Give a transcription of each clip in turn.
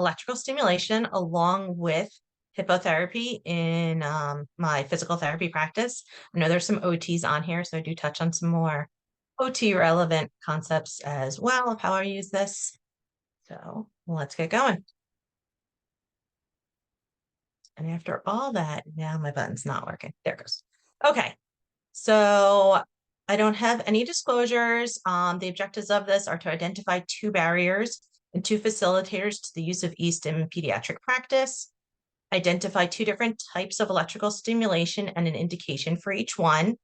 electrical stimulation along with hippotherapy in my physical therapy practice. I know there's some OTs on here, so I do touch on some more OT relevant concepts as well of how I use this. So let's get going. And after all that, now my button's not working. There it goes. Okay, so I don't have any disclosures. The objectives of this are to identify 2 barriers and 2 facilitators to the use of eStim in pediatric practice, identify 2 different types of electrical stimulation and an indication for each one,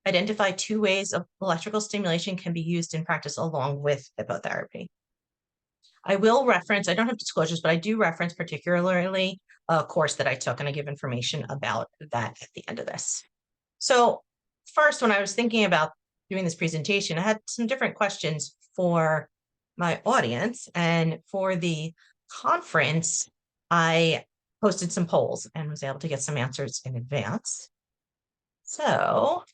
identify 2 ways of electrical stimulation can be used in practice along with hippotherapy. I will reference, I don't have disclosures, but I do reference particularly a course that I took, and I give information about that at the end of this. So first, when I was thinking about doing this presentation, I had some different questions for my audience. And for the conference, I posted some polls and was able to get some answers in advance. So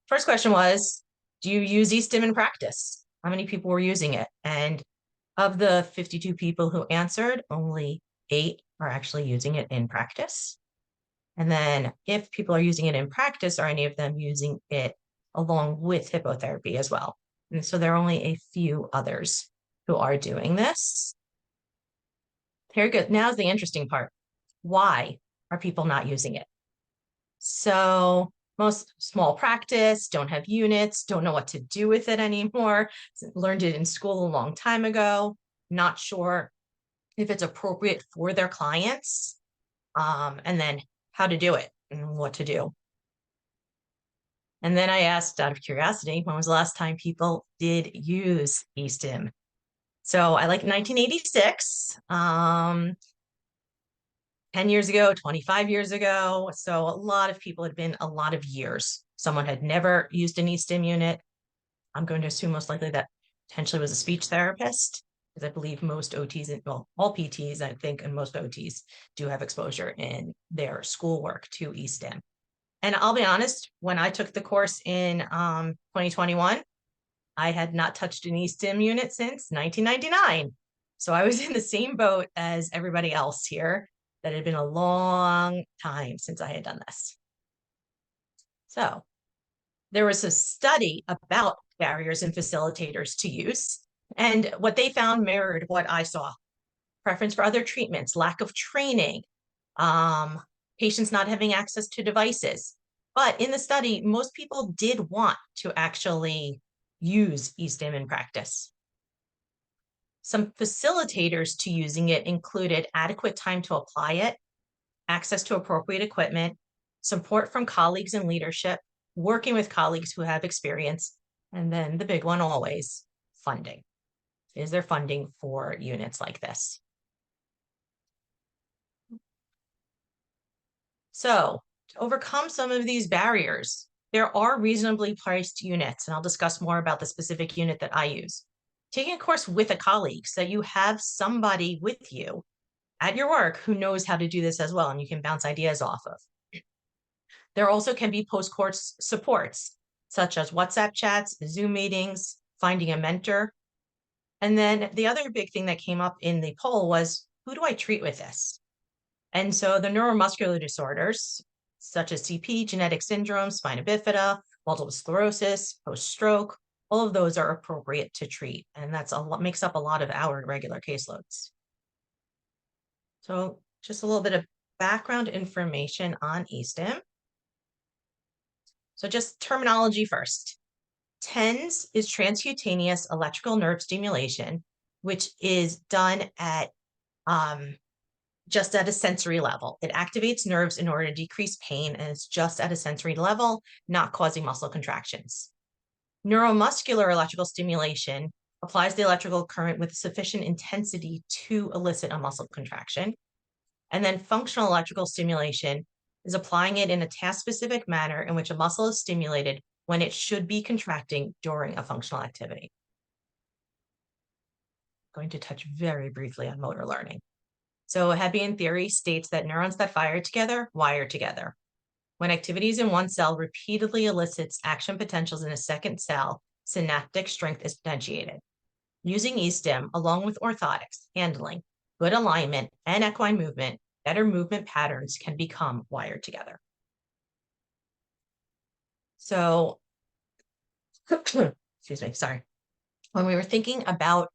first question was, do you use eStim in practice? How many people were using it? And of the 52 people who answered, only 8 are actually using it in practice. And then if people are using it in practice, are any of them using it along with hippotherapy as well? And so there are only a few others who are doing this. Here we go. Now's the interesting part. Why are people not using it? So most small practice, don't have units, don't know what to do with it anymore, learned it in school a long time ago, not sure if it's appropriate for their clients, and then how to do it and what to do. And then I asked out of curiosity, when was the last time people did use eStim? So I like 1986, 10 years ago, 25 years ago. So a lot of people had been a lot of years. Someone had never used an eStim unit. I'm going to assume most likely that potentially was a speech therapist, because I believe most OTs, well, all PTs, I think, and most OTs do have exposure in their schoolwork to eStim. And I'll be honest, when I took the course in 2021, I had not touched an eStim unit since 1999. So I was in the same boat as everybody else here. That had been a long time since I had done this. So there was a study about barriers and facilitators to use, and what they found mirrored what I saw. Preference for other treatments, lack of training, patients not having access to devices. But in the study, most people did want to actually use eStim in practice. Some facilitators to using it included adequate time to apply it, access to appropriate equipment, support from colleagues and leadership, working with colleagues who have experience, and then the big one always, funding. Is there funding for units like this? So to overcome some of these barriers, there are reasonably priced units, and I'll discuss more about the specific unit that I use. Taking a course with a colleague so you have somebody with you at your work who knows how to do this as well, and you can bounce ideas off of. There also can be post-course supports, such as WhatsApp chats, Zoom meetings, finding a mentor. And then the other big thing that came up in the poll was, who do I treat with this? And so the neuromuscular disorders, such as CP, genetic syndrome, spina bifida, multiple sclerosis, post-stroke, all of those are appropriate to treat. And that's makes up a lot of our regular caseloads. So just a little bit of background information on eStim. So just terminology first. TENS is transcutaneous electrical nerve stimulation, which is done at just at a sensory level. It activates nerves in order to decrease pain, and it's just at a sensory level, not causing muscle contractions. Neuromuscular electrical stimulation applies the electrical current with sufficient intensity to elicit a muscle contraction. And then functional electrical stimulation is applying it in a task-specific manner in which a muscle is stimulated when it should be contracting during a functional activity. I'm going to touch very briefly on motor learning. So Hebbian theory states that neurons that fire together wire together. When activities in one cell repeatedly elicits action potentials in a second cell, synaptic strength is potentiated. Using eStim, along with orthotics, handling, good alignment, and equine movement, better movement patterns can become wired together. So, excuse me, sorry. When we were thinking about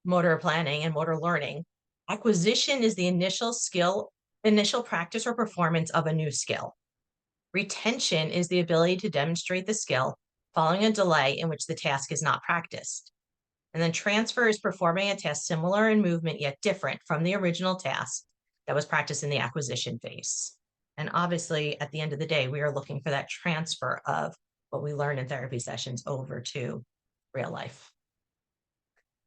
motor planning and motor learning, acquisition is the initial practice or performance of a new skill. Retention is the ability to demonstrate the skill following a delay in which the task is not practiced. And then transfer is performing a task similar in movement yet different from the original task that was practiced in the acquisition phase. And obviously, at the end of the day, we are looking for that transfer of what we learn in therapy sessions over to real life.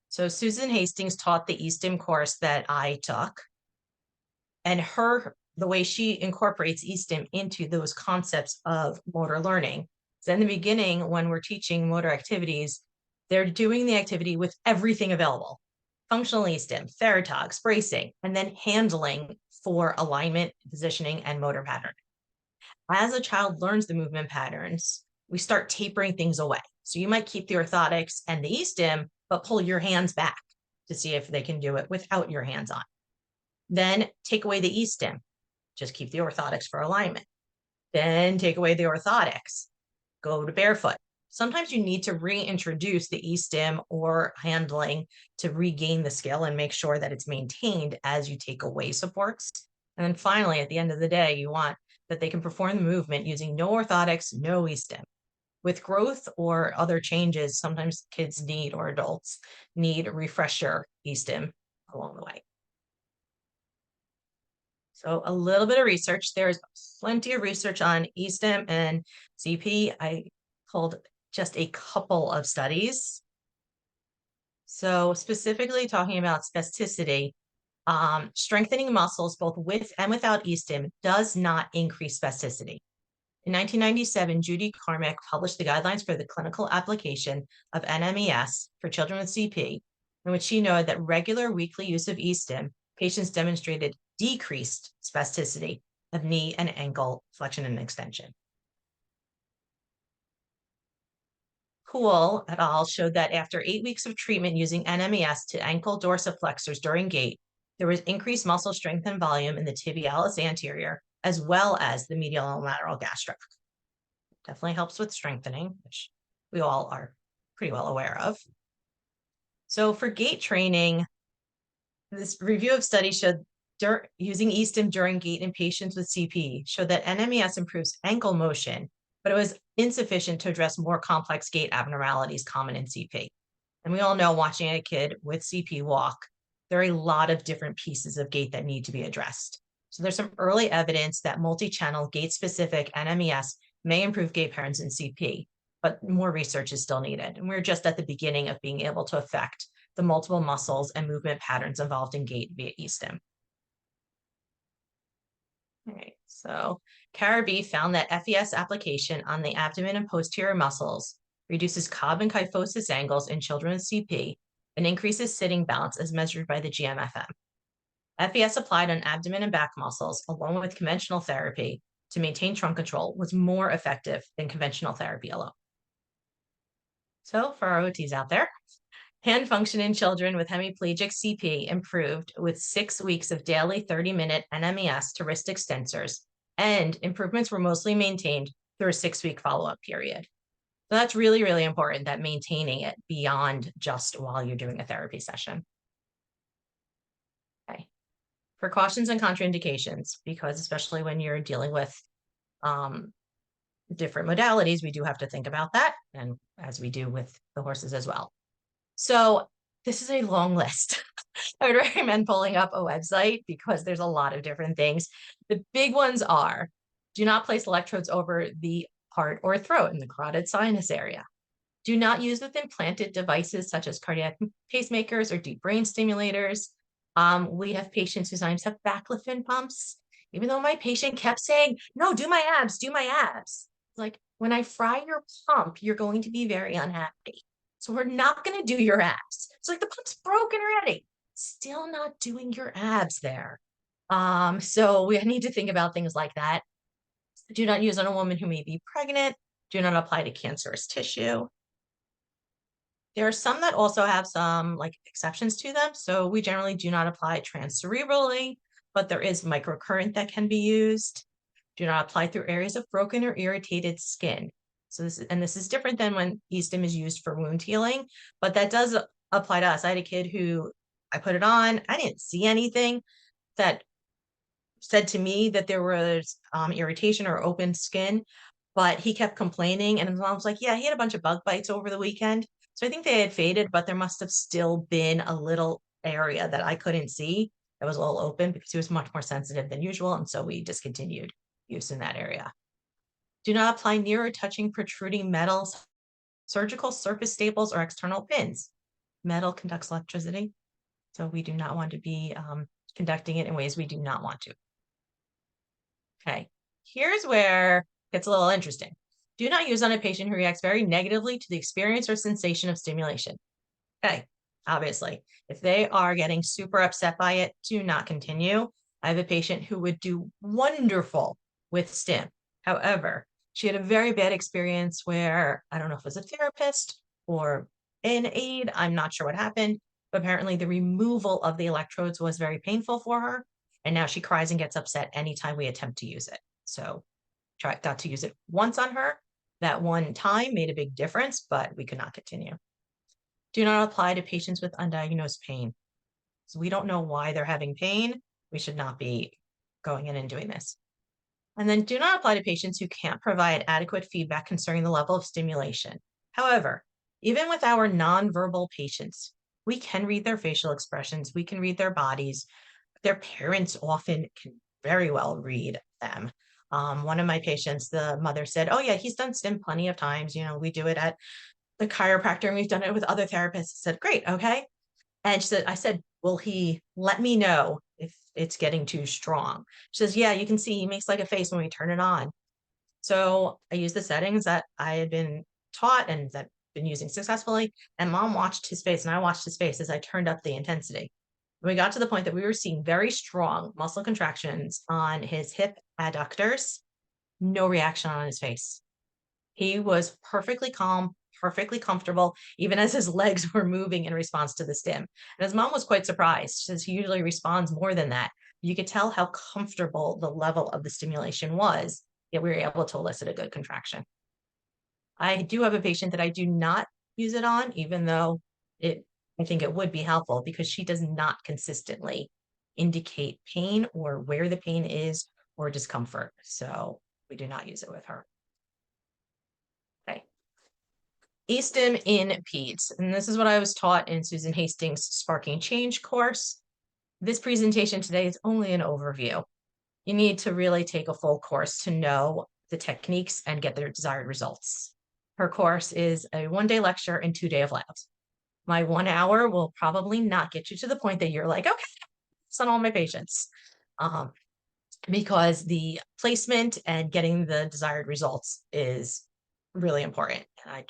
So Susan Hastings taught the eSTIM course that I took, and the way she incorporates eSTIM into those concepts of motor learning. So in the beginning, when we're teaching motor activities, they're doing the activity with everything available: functional eSTIM, theratogs, bracing, and then handling for alignment, positioning, and motor pattern. As a child learns the movement patterns, we start tapering things away. So you might keep the orthotics and the eSTIM, but pull your hands back to see if they can do it without your hands on. Then take away the eSTIM, just keep the orthotics for alignment. Then take away the orthotics, go to barefoot. Sometimes you need to reintroduce the eSTIM or handling to regain the skill and make sure that it's maintained as you take away supports. And then finally, at the end of the day, you want that they can perform the movement using no orthotics, no eSTIM. With growth or other changes, sometimes kids need, or adults need, a refresher eSTIM along the way. So a little bit of research. There's plenty of research on eSTIM and CP. I pulled just a couple of studies. So specifically talking about spasticity, strengthening muscles both with and without eSTIM does not increase spasticity. In 1997, Judy Carmack published the guidelines for the clinical application of NMES for children with CP, in which she noted that regular weekly use of eSTIM patients demonstrated decreased spasticity of knee and ankle flexion and extension. Poole et al. Showed that after 8 weeks of treatment using NMES to ankle dorsiflexors during gait, there was increased muscle strength and volume in the tibialis anterior, as well as the medial and lateral gastric. Definitely helps with strengthening, which we all are pretty well aware of. So for gait training, this review of studies showed using eSTIM during gait in patients with CP showed that NMES improves ankle motion, but it was insufficient to address more complex gait abnormalities common in CP. And we all know, watching a kid with CP walk, there are a lot of different pieces of gait that need to be addressed. So there's some early evidence that multi-channel gait-specific NMES may improve gait patterns in CP, but more research is still needed. And we're just at the beginning of being able to affect the multiple muscles and movement patterns involved in gait via eSTIM. All right, so Carabee found that FES application on the abdomen and posterior muscles reduces Cobb and kyphosis angles in children with CP and increases sitting balance as measured by the GMFM. FES applied on abdomen and back muscles, along with conventional therapy to maintain trunk control, was more effective than conventional therapy alone. So for our OTs out there, hand function in children with hemiplegic CP improved with 6 weeks of daily 30-minute NMES to wrist extensors, and improvements were mostly maintained through a 6-week follow-up period. So that's really, really important, that maintaining it beyond just while you're doing a therapy session. Okay. Precautions and contraindications, because especially when you're dealing with different modalities, we do have to think about that, and as we do with the horses as well. So this is a long list. I would recommend pulling up a website because there's a lot of different things. The big ones are: do not place electrodes over the heart or throat in the carotid sinus area. Do not use with implanted devices such as cardiac pacemakers or deep brain stimulators. We have patients who sometimes have baclofen pumps, even though my patient kept saying, no, do my abs, do my abs. Like, when I fry your pump, you're going to be very unhappy. So we're not going to do your abs. It's like, the pump's broken already. Still not doing your abs there. So we need to think about things like that. Do not use on a woman who may be pregnant. Do not apply to cancerous tissue. There are some that also have some like exceptions to them. So we generally do not apply transcerebrally, but there is microcurrent that can be used. Do not apply through areas of broken or irritated skin. So this is different than when e-stim is used for wound healing, but that does apply to us. I had a kid who I put it on, I didn't see anything that said to me that there was irritation or open skin, but he kept complaining. And his mom was like, yeah, he had a bunch of bug bites over the weekend. So I think they had faded, but there must have still been a little area that I couldn't see that was a little open because he was much more sensitive than usual. And so we discontinued use in that area. Do not apply near or touching protruding metals, surgical surface staples, or external pins. Metal conducts electricity, so we do not want to be conducting it in ways we do not want to. Okay, here's where it gets a little interesting. Do not use on a patient who reacts very negatively to the experience or sensation of stimulation. Okay, obviously, if they are getting super upset by it, do not continue. I have a patient who would do wonderful with stim. However, she had a very bad experience where I don't know if it was a therapist or an aide, I'm not sure what happened, but apparently the removal of the electrodes was very painful for her. And now she cries and gets upset anytime we attempt to use it. So got to use it once on her. That one time made a big difference, but we could not continue. Do not apply to patients with undiagnosed pain. So we don't know why they're having pain. We should not be going in and doing this. And then do not apply to patients who can't provide adequate feedback concerning the level of stimulation. However, even with our nonverbal patients, we can read their facial expressions, we can read their bodies. Their parents often can very well read them. One of my patients, the mother said, oh yeah, he's done stim plenty of times. You know, we do it at the chiropractor and we've done it with other therapists. I said, great, okay. And she said, I said, will he let me know if it's getting too strong? She says, yeah, you can see he makes like a face when we turn it on. So I used the settings that I had been taught and that I've been using successfully. And mom watched his face and I watched his face as I turned up the intensity. We got to the point that we were seeing very strong muscle contractions on his hip adductors, no reaction on his face. He was perfectly calm, perfectly comfortable, even as his legs were moving in response to the stim. And his mom was quite surprised. She says he usually responds more than that. You could tell how comfortable the level of the stimulation was, yet we were able to elicit a good contraction. I do have a patient that I do not use it on, even though I think it would be helpful because she does not consistently indicate pain or where the pain is or discomfort. So we do not use it with her. Okay. E-stim in peds. And this is what I was taught in Susan Hastings' Sparking Change course. This presentation today is only an overview. You need to really take a full course to know the techniques and get their desired results. Her course is a 1-day lecture and 2-day of labs. My 1 hour will probably not get you to the point that you're like, okay, it's on all my patients. Because the placement and getting the desired results is really important. And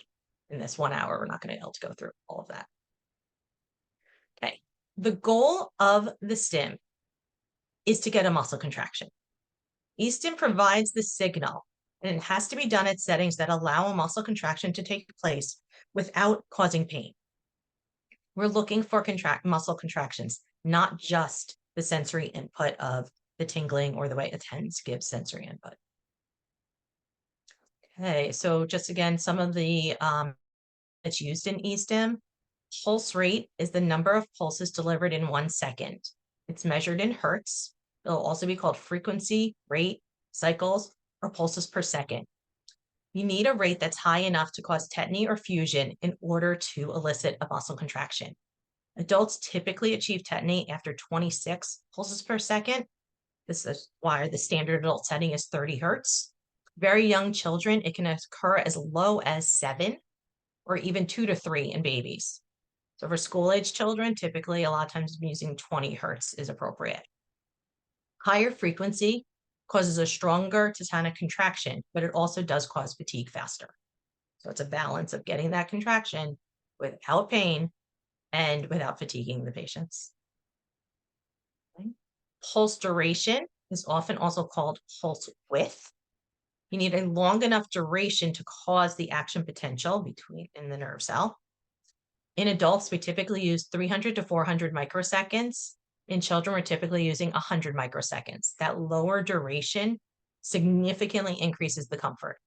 in this 1 hour, we're not going to be able to go through all of that. Okay. The goal of the stim is to get a muscle contraction. E-stim provides the signal, and it has to be done at settings that allow a muscle contraction to take place without causing pain. We're looking for muscle contractions, not just the sensory input of the tingling or the way a TENS gives sensory input. Okay, so just again, some of the that's used in e-stim. Pulse rate is the number of pulses delivered in 1 second. It's measured in hertz. It'll also be called frequency, rate, cycles, or pulses per second. You need a rate that's high enough to cause tetany or fusion in order to elicit a muscle contraction. Adults typically achieve tetany after 26 pulses per second. This is why the standard adult setting is 30 hertz. Very young children, it can occur as low as 7 or even 2 to 3 in babies. So for school-age children, typically a lot of times using 20 hertz is appropriate. Higher frequency causes a stronger tetanic contraction, but it also does cause fatigue faster. So it's a balance of getting that contraction without pain and without fatiguing the patients. Okay. Pulse duration is often also called pulse width. You need a long enough duration to cause the action potential in the nerve cell. In adults, we typically use 300 to 400 microseconds. In children, we're typically using 100 microseconds. That lower duration significantly increases the comfort.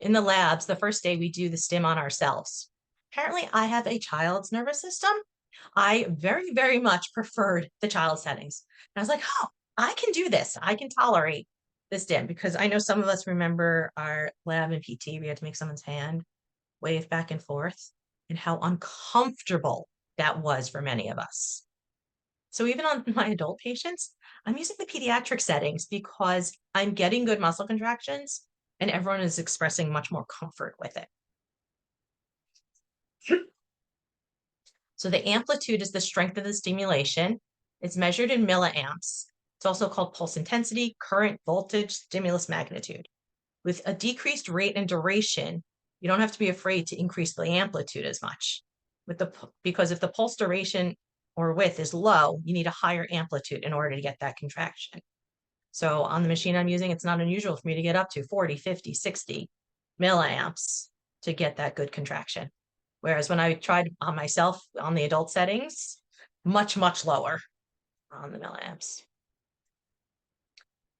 In the labs, the first day we do the stim on ourselves. Apparently, I have a child's nervous system. I very, very much preferred the child settings. And I was like, oh, I can do this. I can tolerate this stim because I know some of us remember our lab in PT, we had to make someone's hand wave back and forth and how uncomfortable that was for many of us. So even on my adult patients, I'm using the pediatric settings because I'm getting good muscle contractions and everyone is expressing much more comfort with it. So the amplitude is the strength of the stimulation. It's measured in milliamps. It's also called pulse intensity, current, voltage, stimulus magnitude. With a decreased rate and duration, you don't have to be afraid to increase the amplitude as much. Because if the pulse duration or width is low, you need a higher amplitude in order to get that contraction. So on the machine I'm using, it's not unusual for me to get up to 40, 50, 60 milliamps to get that good contraction. Whereas when I tried on myself on the adult settings, much, much lower on the milliamps.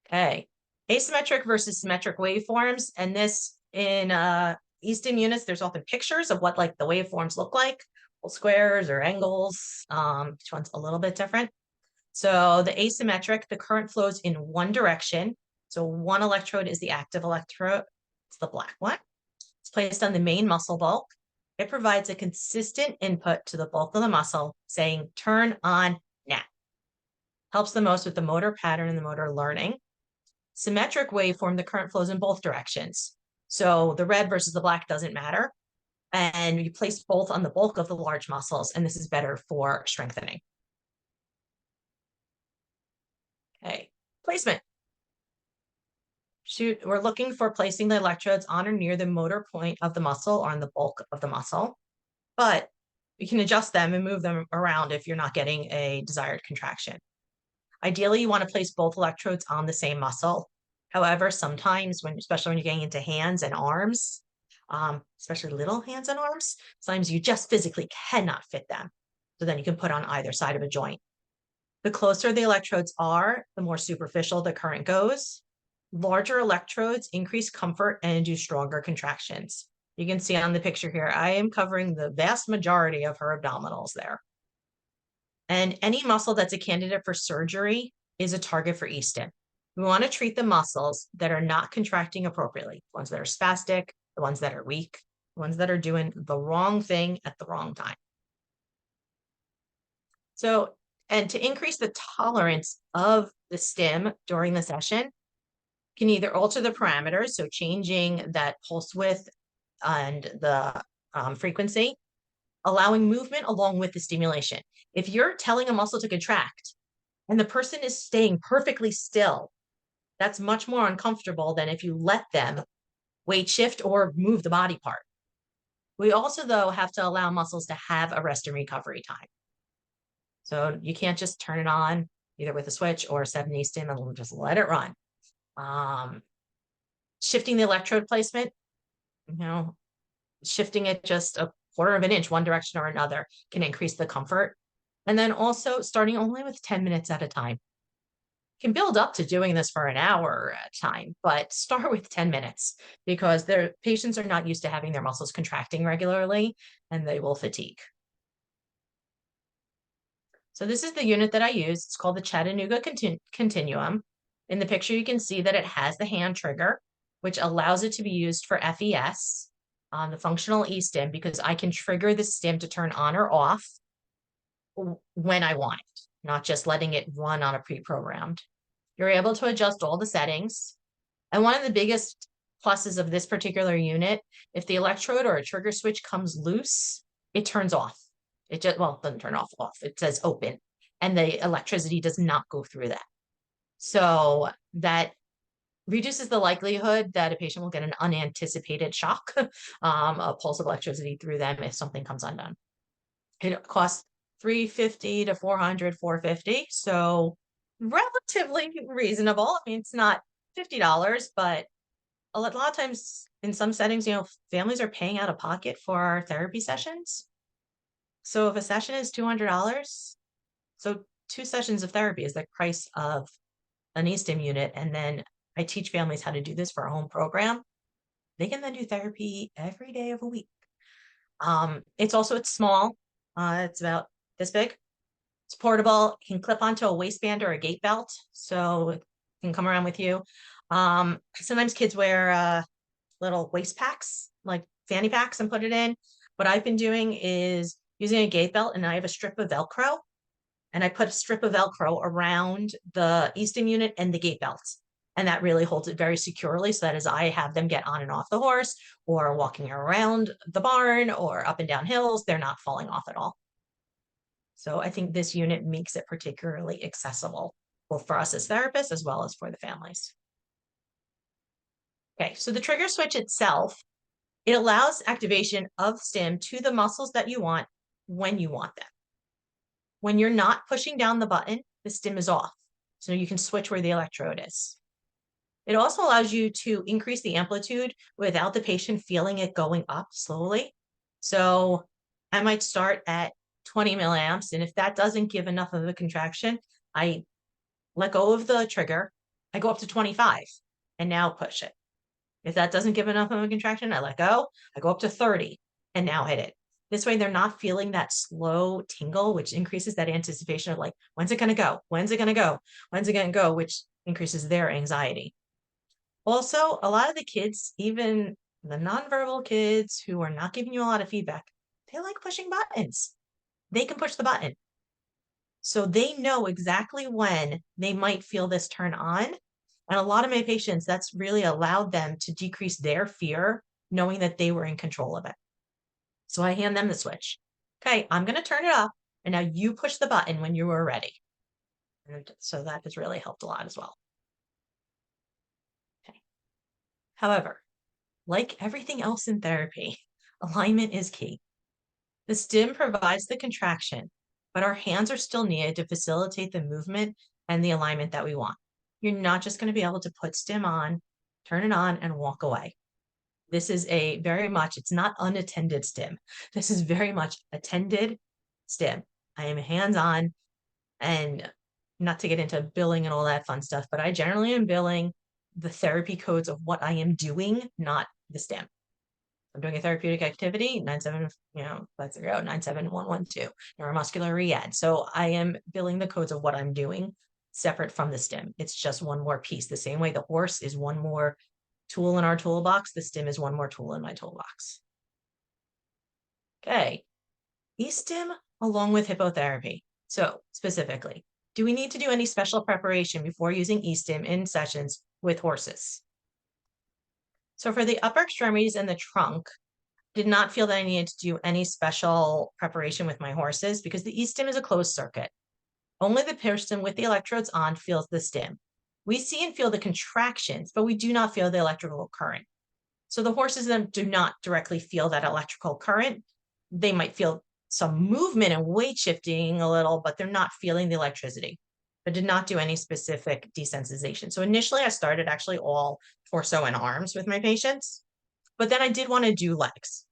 Okay, asymmetric versus symmetric waveforms. And this in e-stim units, there's often pictures of what like the waveforms look like, squares or angles. Each one's a little bit different. So the asymmetric, the current flows in one direction. So one electrode is the active electrode. It's the black one. It's placed on the main muscle bulk. It provides a consistent input to the bulk of the muscle saying, turn on now. Helps the most with the motor pattern and the motor learning. Symmetric waveform, the current flows in both directions. So the red versus the black doesn't matter. And you place both on the bulk of the large muscles, and this is better for strengthening. Okay, placement. We're looking for placing the electrodes on or near the motor point of the muscle or on the bulk of the muscle, but you can adjust them and move them around if you're not getting a desired contraction. Ideally, you want to place both electrodes on the same muscle. However, sometimes especially when you're getting into hands and arms, especially little hands and arms, sometimes you just physically cannot fit them. So then you can put on either side of a joint. The closer the electrodes are, the more superficial the current goes. Larger electrodes increase comfort and induce stronger contractions. You can see on the picture here, I am covering the vast majority of her abdominals there. And any muscle that's a candidate for surgery is a target for e-stim. We want to treat the muscles that are not contracting appropriately, the ones that are spastic, the ones that are weak, the ones that are doing the wrong thing at the wrong time. So, and to increase the tolerance of the stim during the session, you can either alter the parameters, so changing that pulse width and the frequency, allowing movement along with the stimulation. If you're telling a muscle to contract and the person is staying perfectly still, that's much more uncomfortable than if you let them weight shift or move the body part. We also, though, have to allow muscles to have a rest and recovery time. So you can't just turn it on either with a switch or 7 stim and just let it run. Shifting the electrode placement, shifting it just a quarter of an inch, one direction or another, can increase the comfort. And then also starting only with 10 minutes at a time. You can build up to doing this for an hour at a time, but start with 10 minutes because their patients are not used to having their muscles contracting regularly and they will fatigue. So this is the unit that I use. It's called the Chattanooga Continuum. In the picture, you can see that it has the hand trigger, which allows it to be used for FES, the functional e-stim, because I can trigger the stim to turn on or off when I want it, not just letting it run on a pre-programmed. You're able to adjust all the settings. And one of the biggest pluses of this particular unit, if the electrode or a trigger switch comes loose, it turns off. It just, well, it doesn't turn off. It says open, and the electricity does not go through that. So that reduces the likelihood that a patient will get an unanticipated shock, a pulse of electricity through them if something comes undone. It costs $350 to $400, $450. So relatively reasonable. I mean, it's not $50, but a lot of times in some settings, families are paying out of pocket for our therapy sessions. So if a session is $200, so 2 sessions of therapy is the price of an e-stim unit. And then I teach families how to do this for a home program. They can then do therapy every day of a week. It's small. It's about this big. It's portable. It can clip onto a waistband or a gait belt, so it can come around with you. Sometimes kids wear little waist packs, like fanny packs, and put it in. What I've been doing is using a gait belt, and I have a strip of Velcro, and I put a strip of Velcro around the e-stim unit and the gait belts. And that really holds it very securely, so that as I have them get on and off the horse or walking around the barn or up and down hills, they're not falling off at all. So I think this unit makes it particularly accessible, both for us as therapists as well as for the families. Okay, so the trigger switch itself, it allows activation of stim to the muscles that you want when you want them. When you're not pushing down the button, the stim is off. So you can switch where the electrode is. It also allows you to increase the amplitude without the patient feeling it going up slowly. So I might start at 20 milliamps, and if that doesn't give enough of a contraction, I let go of the trigger. I go up to 25 and now push it. If that doesn't give enough of a contraction, I let go. I go up to 30 and now hit it. This way, they're not feeling that slow tingle, which increases that anticipation of like, when's it going to go? When's it going to go? When's it going to go? Which increases their anxiety. Also, a lot of the kids, even the nonverbal kids who are not giving you a lot of feedback, they like pushing buttons. They can push the button. So they know exactly when they might feel this turn on. And a lot of my patients, that's really allowed them to decrease their fear, knowing that they were in control of it. So I hand them the switch. Okay, I'm going to turn it off. And now you push the button when you are ready. And so that has really helped a lot as well. Okay. However, like everything else in therapy, alignment is key. The stim provides the contraction, but our hands are still needed to facilitate the movement and the alignment that we want. You're not just going to be able to put stim on, turn it on, and walk away. This is a very much, it's not unattended stim. This is very much attended stim. I am hands-on, and not to get into billing and all that fun stuff, but I generally am billing the therapy codes of what I am doing, not the stim. I'm doing a therapeutic activity, 97, let's go, 97112, neuromuscular re-ed. So I am billing the codes of what I'm doing separate from the stim. It's just one more piece. The same way the horse is one more tool in our toolbox, the stim is one more tool in my toolbox. Okay, e-stim along with hippotherapy. So specifically, do we need to do any special preparation before using e-stim in sessions with horses? So for the upper extremities and the trunk, did not feel that I needed to do any special preparation with my horses because the e-stim is a closed circuit. Only the person with the electrodes on feels the stim. We see and feel the contractions, but we do not feel the electrical current. So the horses then do not directly feel that electrical current. They might feel some movement and weight shifting a little, but they're not feeling the electricity. But did not do any specific desensitization. So initially I started actually all torso and arms with my patients, but then I did want to do legs.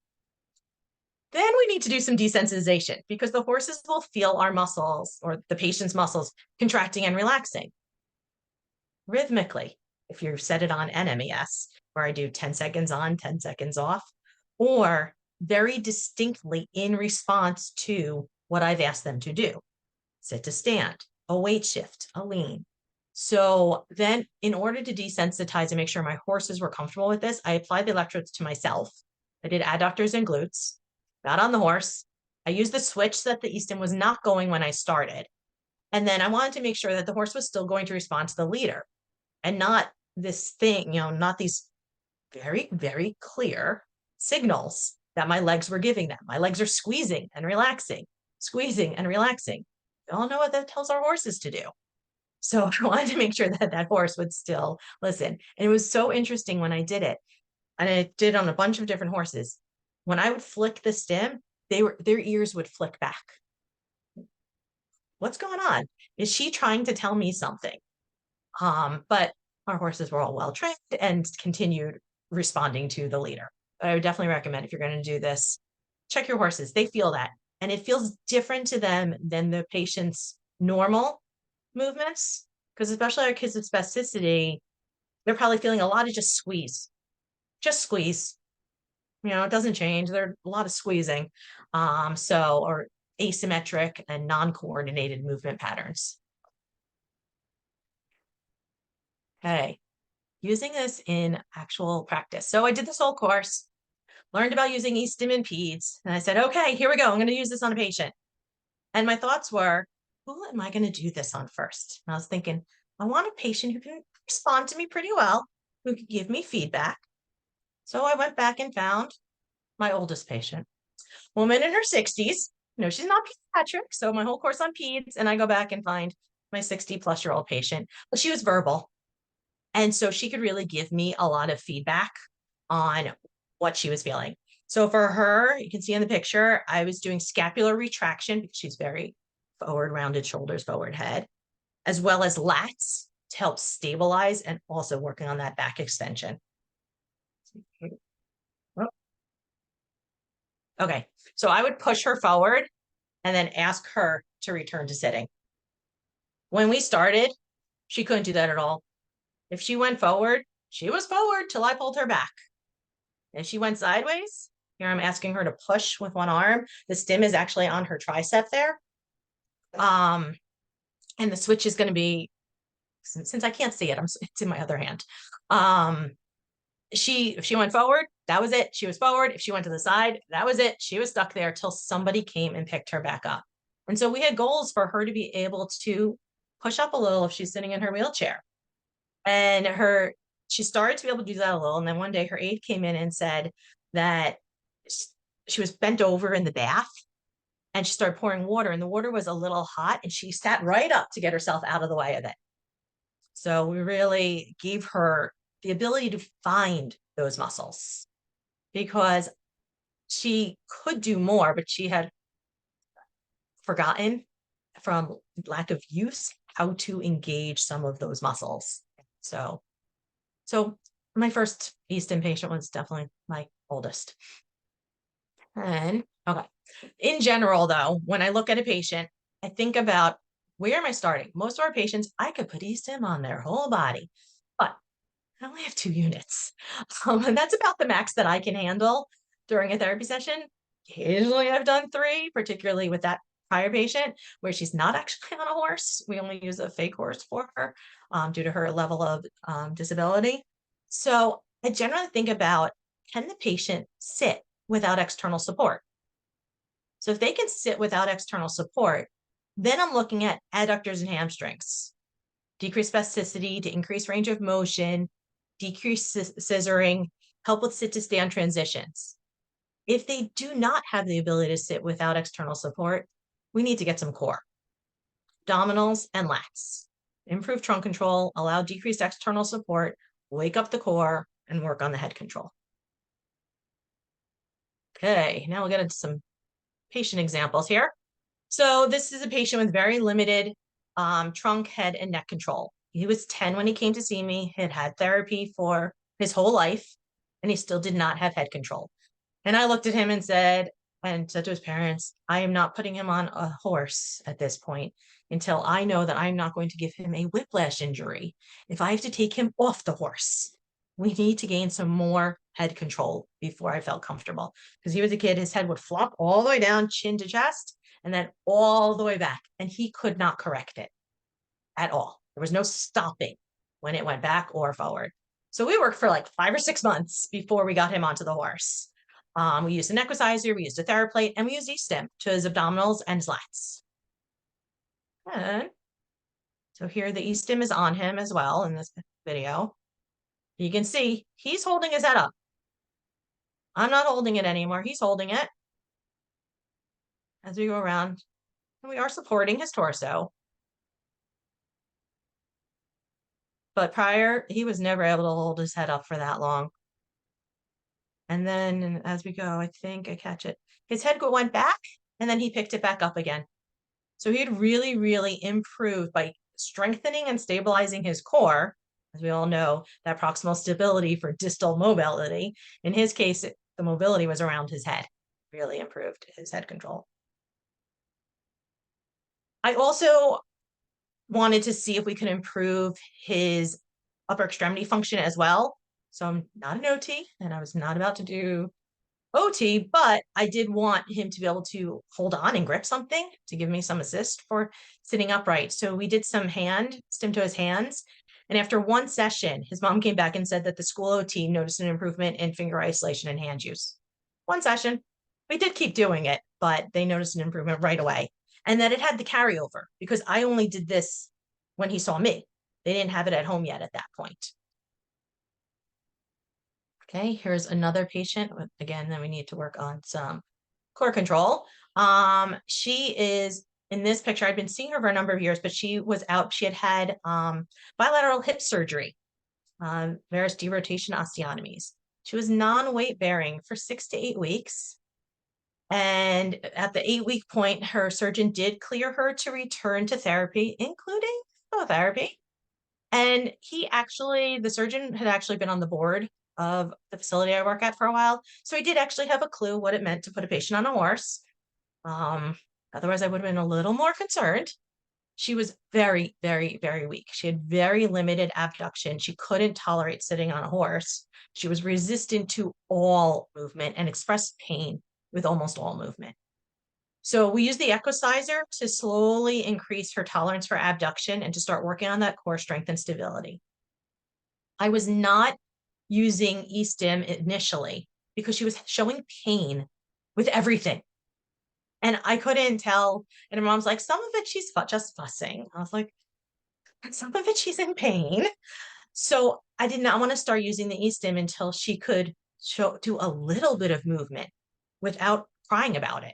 Then we need to do some desensitization because the horses will feel our muscles or the patient's muscles contracting and relaxing rhythmically. If you set it on NMES, where I do 10 seconds on, 10 seconds off, or very distinctly in response to what I've asked them to do. Sit to stand, a weight shift, a lean. So then in order to desensitize and make sure my horses were comfortable with this, I applied the electrodes to myself. I did adductors and glutes, got on the horse. I used the switch so that the e-stim was not going when I started. And then I wanted to make sure that the horse was still going to respond to the leader and not this thing, not these very, very clear signals that my legs were giving them. My legs are squeezing and relaxing, squeezing and relaxing. We all know what that tells our horses to do. So I wanted to make sure that that horse would still listen. And it was so interesting when I did it. And I did on a bunch of different horses. When I would flick the stim, their ears would flick back. What's going on? Is she trying to tell me something? But our horses were all well trained and continued responding to the leader. But I would definitely recommend if you're going to do this, check your horses. They feel that. and it feels different to them than the patient's normal movements. Because especially our kids with spasticity, they're probably feeling a lot of just squeeze, just squeeze. It doesn't change. There's a lot of squeezing. Or asymmetric and non-coordinated movement patterns. Okay, using this in actual practice. So I did this whole course, learned about using e-stim in peds, and I said, okay, here we go. I'm going to use this on a patient. And my thoughts were, who am I going to do this on first? And I was thinking, I want a patient who can respond to me pretty well, who can give me feedback. So I went back and found my oldest patient, woman in her 60s. She's not pediatric. So my whole course on peds, and I go back and find my 60-plus-year-old patient, but she was verbal. And so she could really give me a lot of feedback on what she was feeling. So for her, you can see in the picture, I was doing scapular retraction because she's very forward, rounded shoulders, forward head, as well as lats to help stabilize and also working on that back extension. Okay, so I would push her forward and then ask her to return to sitting. When we started, she couldn't do that at all. If she went forward, she was forward till I pulled her back. If she went sideways, here I'm asking her to push with one arm. The stim is actually on her tricep there. And the switch is going to be, since I can't see it, it's in my other hand. If she went forward, that was it. She was forward. If she went to the side, that was it. She was stuck there till somebody came and picked her back up. And so we had goals for her to be able to push up a little if she's sitting in her wheelchair. And she started to be able to do that a little. And then one day her aide came in and said that she was bent over in the bath and she started pouring water, and the water was a little hot, and she sat right up to get herself out of the way of it. So we really gave her the ability to find those muscles because she could do more, but she had forgotten from lack of use how to engage some of those muscles. So my first e-stim patient was definitely my oldest. And okay, in general though, when I look at a patient, I think about where am I starting? Most of our patients, I could put e-stim on their whole body, but I only have 2 units. And that's about the max that I can handle during a therapy session. Occasionally I've done 3, particularly with that prior patient where she's not actually on a horse. We only use a fake horse for her due to her level of disability. So I generally think about, can the patient sit without external support? So if they can sit without external support, then I'm looking at adductors and hamstrings, decrease spasticity to increase range of motion, decrease scissoring, help with sit to stand transitions. If they do not have the ability to sit without external support, we need to get some core, abdominals and lats, improve trunk control, allow decreased external support, wake up the core, and work on the head control. Okay, now we'll get into some patient examples here. So this is a patient with very limited trunk, head, and neck control. He was 10 when he came to see me. He had had therapy for his whole life, and he still did not have head control. And I looked at him and said to his parents, I am not putting him on a horse at this point until I know that I'm not going to give him a whiplash injury. If I have to take him off the horse, we need to gain some more head control before I felt comfortable. Because he was a kid, his head would flop all the way down, chin to chest, and then all the way back. And he could not correct it at all. There was no stopping when it went back or forward. So we worked for like 5 or 6 months before we got him onto the horse. We used an equicizer, we used a TheraPlate, and we used e-stim to his abdominals and his lats. And so here the e-stim is on him as well in this video. You can see he's holding his head up. I'm not holding it anymore. He's holding it as we go around. And we are supporting his torso. But prior, he was never able to hold his head up for that long. And then as we go, I think I catch it. His head went back and then he picked it back up again. So he had really, really improved by strengthening and stabilizing his core. As we all know, that proximal stability for distal mobility. In his case, the mobility was around his head, really improved his head control. I also wanted to see if we could improve his upper extremity function as well. So I'm not an OT and I was not about to do OT, but I did want him to be able to hold on and grip something to give me some assist for sitting upright. So we did some hand stim to his hands. And after one session, his mom came back and said that the school OT noticed an improvement in finger isolation and hand use. One session. We did keep doing it, but they noticed an improvement right away. And that it had the carryover because I only did this when he saw me. They didn't have it at home yet at that point. Okay, here's another patient. Again, then we need to work on some core control. She is in this picture. I've been seeing her for a number of years, but she was out. She had bilateral hip surgery, varus derotation osteotomies. She was non-weight bearing for 6 to 8 weeks. And at the 8-week point, her surgeon did clear her to return to therapy, including therapy. And the surgeon had actually been on the board of the facility I work at for a while. So he did actually have a clue what it meant to put a patient on a horse. Otherwise, I would have been a little more concerned. She was very, very, very weak. She had very limited abduction. She couldn't tolerate sitting on a horse. She was resistant to all movement and expressed pain with almost all movement. So we use the Echosizer to slowly increase her tolerance for abduction and to start working on that core strength and stability. I was not using e-stim initially because she was showing pain with everything. And I couldn't tell. And her mom's like, some of it she's just fussing. I was like, some of it she's in pain. So I did not want to start using the e-stim until she could do a little bit of movement without crying about it.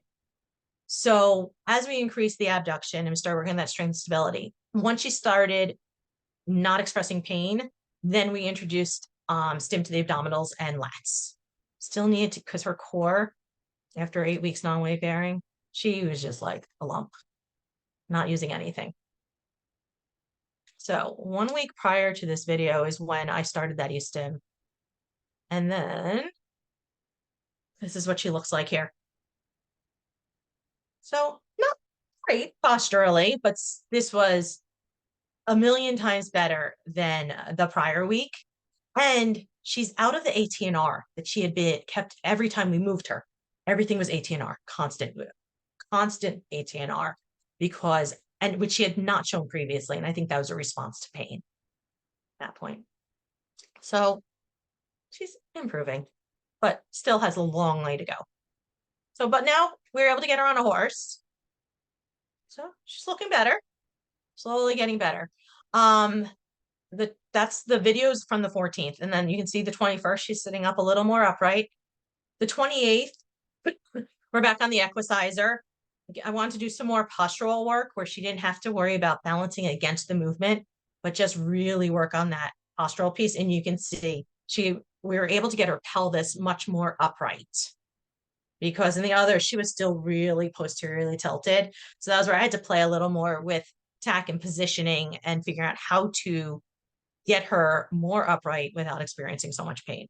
So as we increased the abduction and started working on that strength and stability, once she started not expressing pain, then we introduced stim to the abdominals and lats. Still needed to, because her core, after 8 weeks non-weight bearing, she was just like a lump, not using anything. So 1 week prior to this video is when I started that e-stim. And then this is what she looks like here. So not great posturally, but this was a million times better than the prior week. And she's out of the ATNR that she had been kept every time we moved her. Everything was ATNR, constant ATNR, which she had not shown previously. And I think that was a response to pain at that point. So she's improving, but still has a long way to go. So, but now we were able to get her on a horse. So she's looking better, slowly getting better. That's the videos from the 14th. And then you can see the 21st, she's sitting up a little more upright. The 28th, we're back on the Echosizer. I wanted to do some more postural work where she didn't have to worry about balancing against the movement, but just really work on that postural piece. And you can see we were able to get her pelvis much more upright, because in the other, she was still really posteriorly tilted. So that was where I had to play a little more with tack and positioning and figuring out how to get her more upright without experiencing so much pain.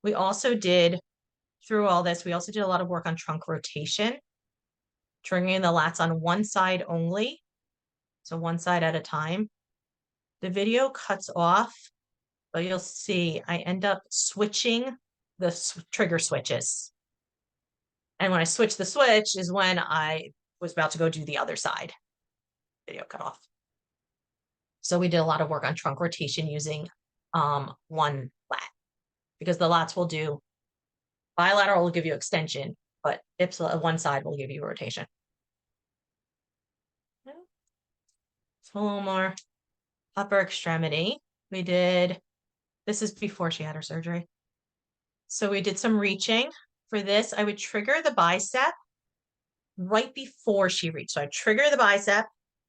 We also did, through all this, we also did a lot of work on trunk rotation, triggering the lats on one side only, so one side at a time. The video cuts off, but you'll see I end up switching the trigger switches. And when I switch the switch is when I was about to go do the other side. Video cut off. So we did a lot of work on trunk rotation using one lat, because the lats will do bilateral will give you extension, but one side will give you rotation. So a little more upper extremity. This is before she had her surgery. So we did some reaching. For this, I would trigger the bicep right before she reached. So I'd trigger the bicep,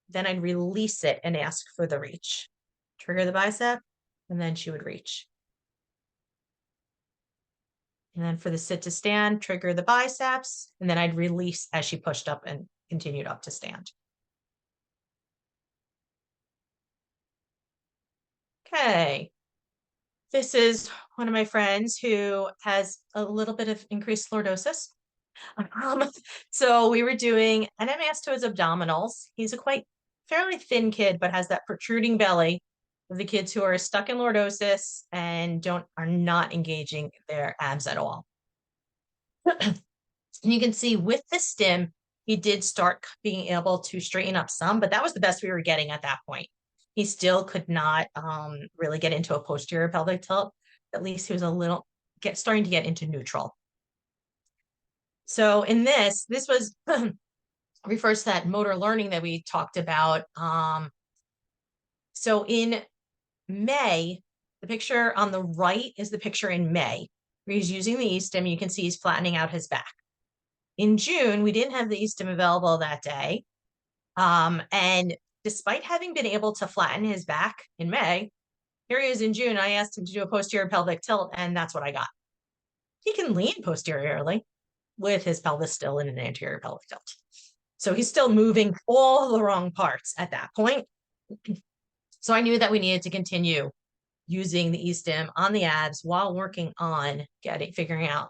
then I'd release it and ask for the reach. Trigger the bicep, and then she would reach. And then for the sit to stand, trigger the biceps, and then I'd release as she pushed up and continued up to stand. Okay. This is one of my friends who has a little bit of increased lordosis. So we were doing, and I'm asked to his abdominals. He's a quite fairly thin kid, but has that protruding belly of the kids who are stuck in lordosis and are not engaging their abs at all. And you can see with the stim, he did start being able to straighten up some, but that was the best we were getting at that point. He still could not really get into a posterior pelvic tilt. At least he was a little starting to get into neutral. So in this was refers to that motor learning that we talked about. So in May, the picture on the right is the picture in May, where he's using the e-stim. You can see he's flattening out his back. In June, we didn't have the e-stim available that day. And despite having been able to flatten his back in May, here he is in June. I asked him to do a posterior pelvic tilt, and that's what I got. He can lean posteriorly with his pelvis still in an anterior pelvic tilt. So he's still moving all the wrong parts at that point. So I knew that we needed to continue using the e-stim on the abs while working on figuring out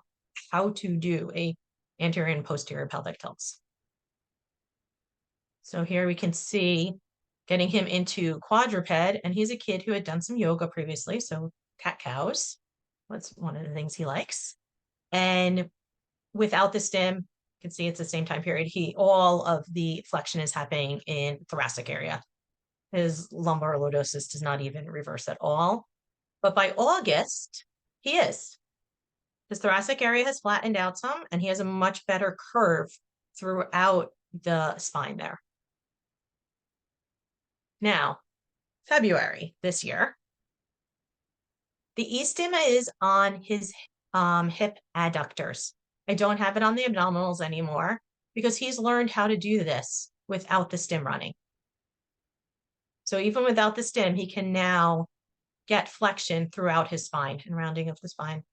how to do a anterior and posterior pelvic tilts. So here we can see getting him into quadruped, and he's a kid who had done some yoga previously. So cat-cows, that's one of the things he likes. And without the stim, you can see it's the same time period. All of the flexion is happening in thoracic area. His lumbar lordosis does not even reverse at all. But by August, he is. His thoracic area has flattened out some, and he has a much better curve throughout the spine there. Now, February this year, the e-stim is on his hip adductors. I don't have it on the abdominals anymore because he's learned how to do this without the stim running. So even without the stim, he can now get flexion throughout his spine and rounding of the spine.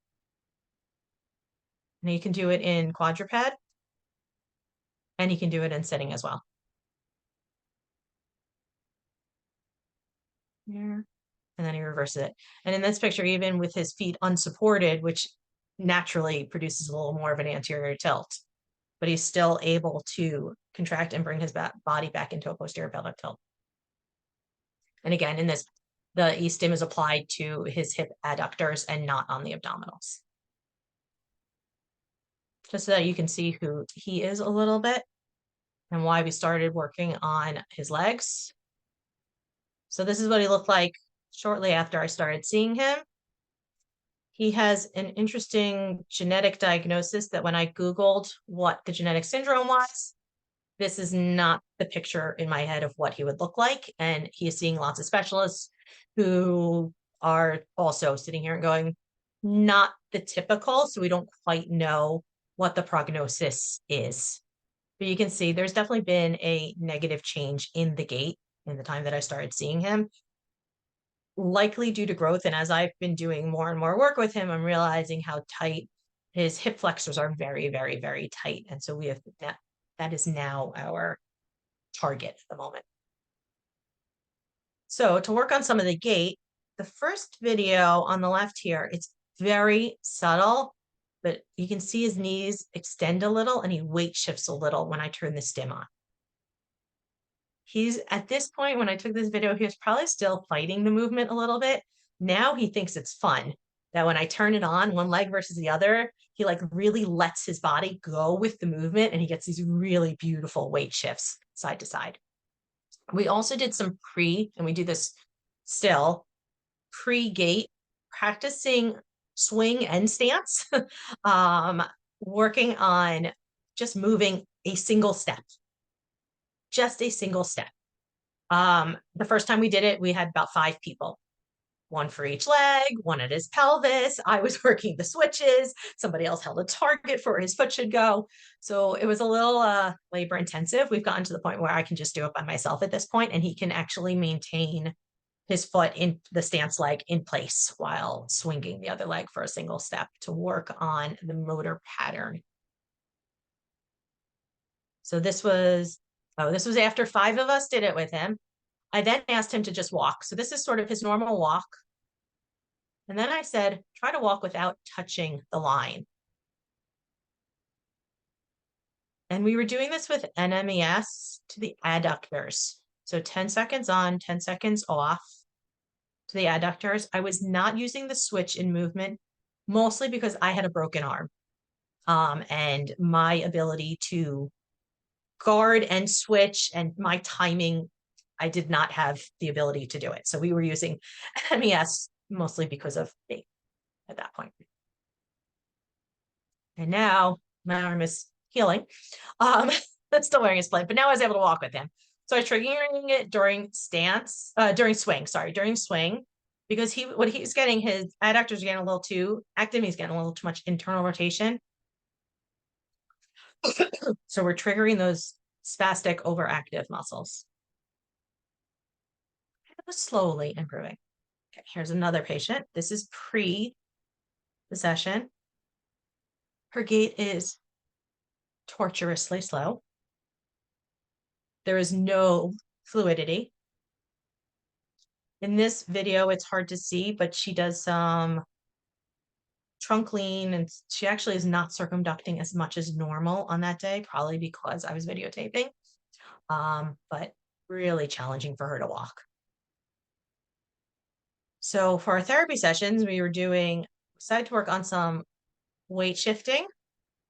And he can do it in quadruped, and he can do it in sitting as well. Here. And then he reverses it. And in this picture, even with his feet unsupported, which naturally produces a little more of an anterior tilt, but he's still able to contract and bring his body back into a posterior pelvic tilt. And again, in this, the e-stim is applied to his hip adductors and not on the abdominals. Just so that you can see who he is a little bit and why we started working on his legs. So this is what he looked like shortly after I started seeing him. He has an interesting genetic diagnosis that when I Googled what the genetic syndrome was, this is not the picture in my head of what he would look like. And he is seeing lots of specialists who are also sitting here and going, not the typical. So we don't quite know what the prognosis is. But you can see there's definitely been a negative change in the gait in the time that I started seeing him, likely due to growth. And as I've been doing more and more work with him, I'm realizing how tight his hip flexors are, very, very, very tight. And so we have that is now our target at the moment. So to work on some of the gait, the first video on the left here, it's very subtle, but you can see his knees extend a little and he weight shifts a little when I turn the stim on. He's at this point, when I took this video, he was probably still fighting the movement a little bit. Now he thinks it's fun that when I turn it on, one leg versus the other, he like really lets his body go with the movement and he gets these really beautiful weight shifts side to side. We also did some and we do this still, pre-gait, practicing swing and stance, working on just moving a single step. Just a single step. The first time we did it, we had about 5 people, one for each leg, one at his pelvis. I was working the switches. Somebody else held a target for where his foot should go. So it was a little labor intensive. We've gotten to the point where I can just do it by myself at this point, and he can actually maintain his foot in the stance leg in place while swinging the other leg for a single step to work on the motor pattern. So this was after 5 of us did it with him. I then asked him to just walk. So this is sort of his normal walk. And then I said, try to walk without touching the line. And we were doing this with NMES to the adductors. So 10 seconds on, 10 seconds off to the adductors. I was not using the switch in movement, mostly because I had a broken arm. And my ability to guard and switch and my timing, I did not have the ability to do it. So we were using MES mostly because of me at that point. And now my arm is healing. That's still wearing his plate, but now I was able to walk with him. So I was triggering it during during swing, because what he's getting, his adductors are getting a little too active. He's getting a little too much internal rotation. So we're triggering those spastic overactive muscles. Slowly improving. Okay, here's another patient. This is pre the session. Her gait is torturously slow. There is no fluidity. In this video, it's hard to see, but she does some trunk lean, and she actually is not circumducting as much as normal on that day, probably because I was videotaping, but really challenging for her to walk. So for our therapy sessions, we were decided to work on some weight shifting,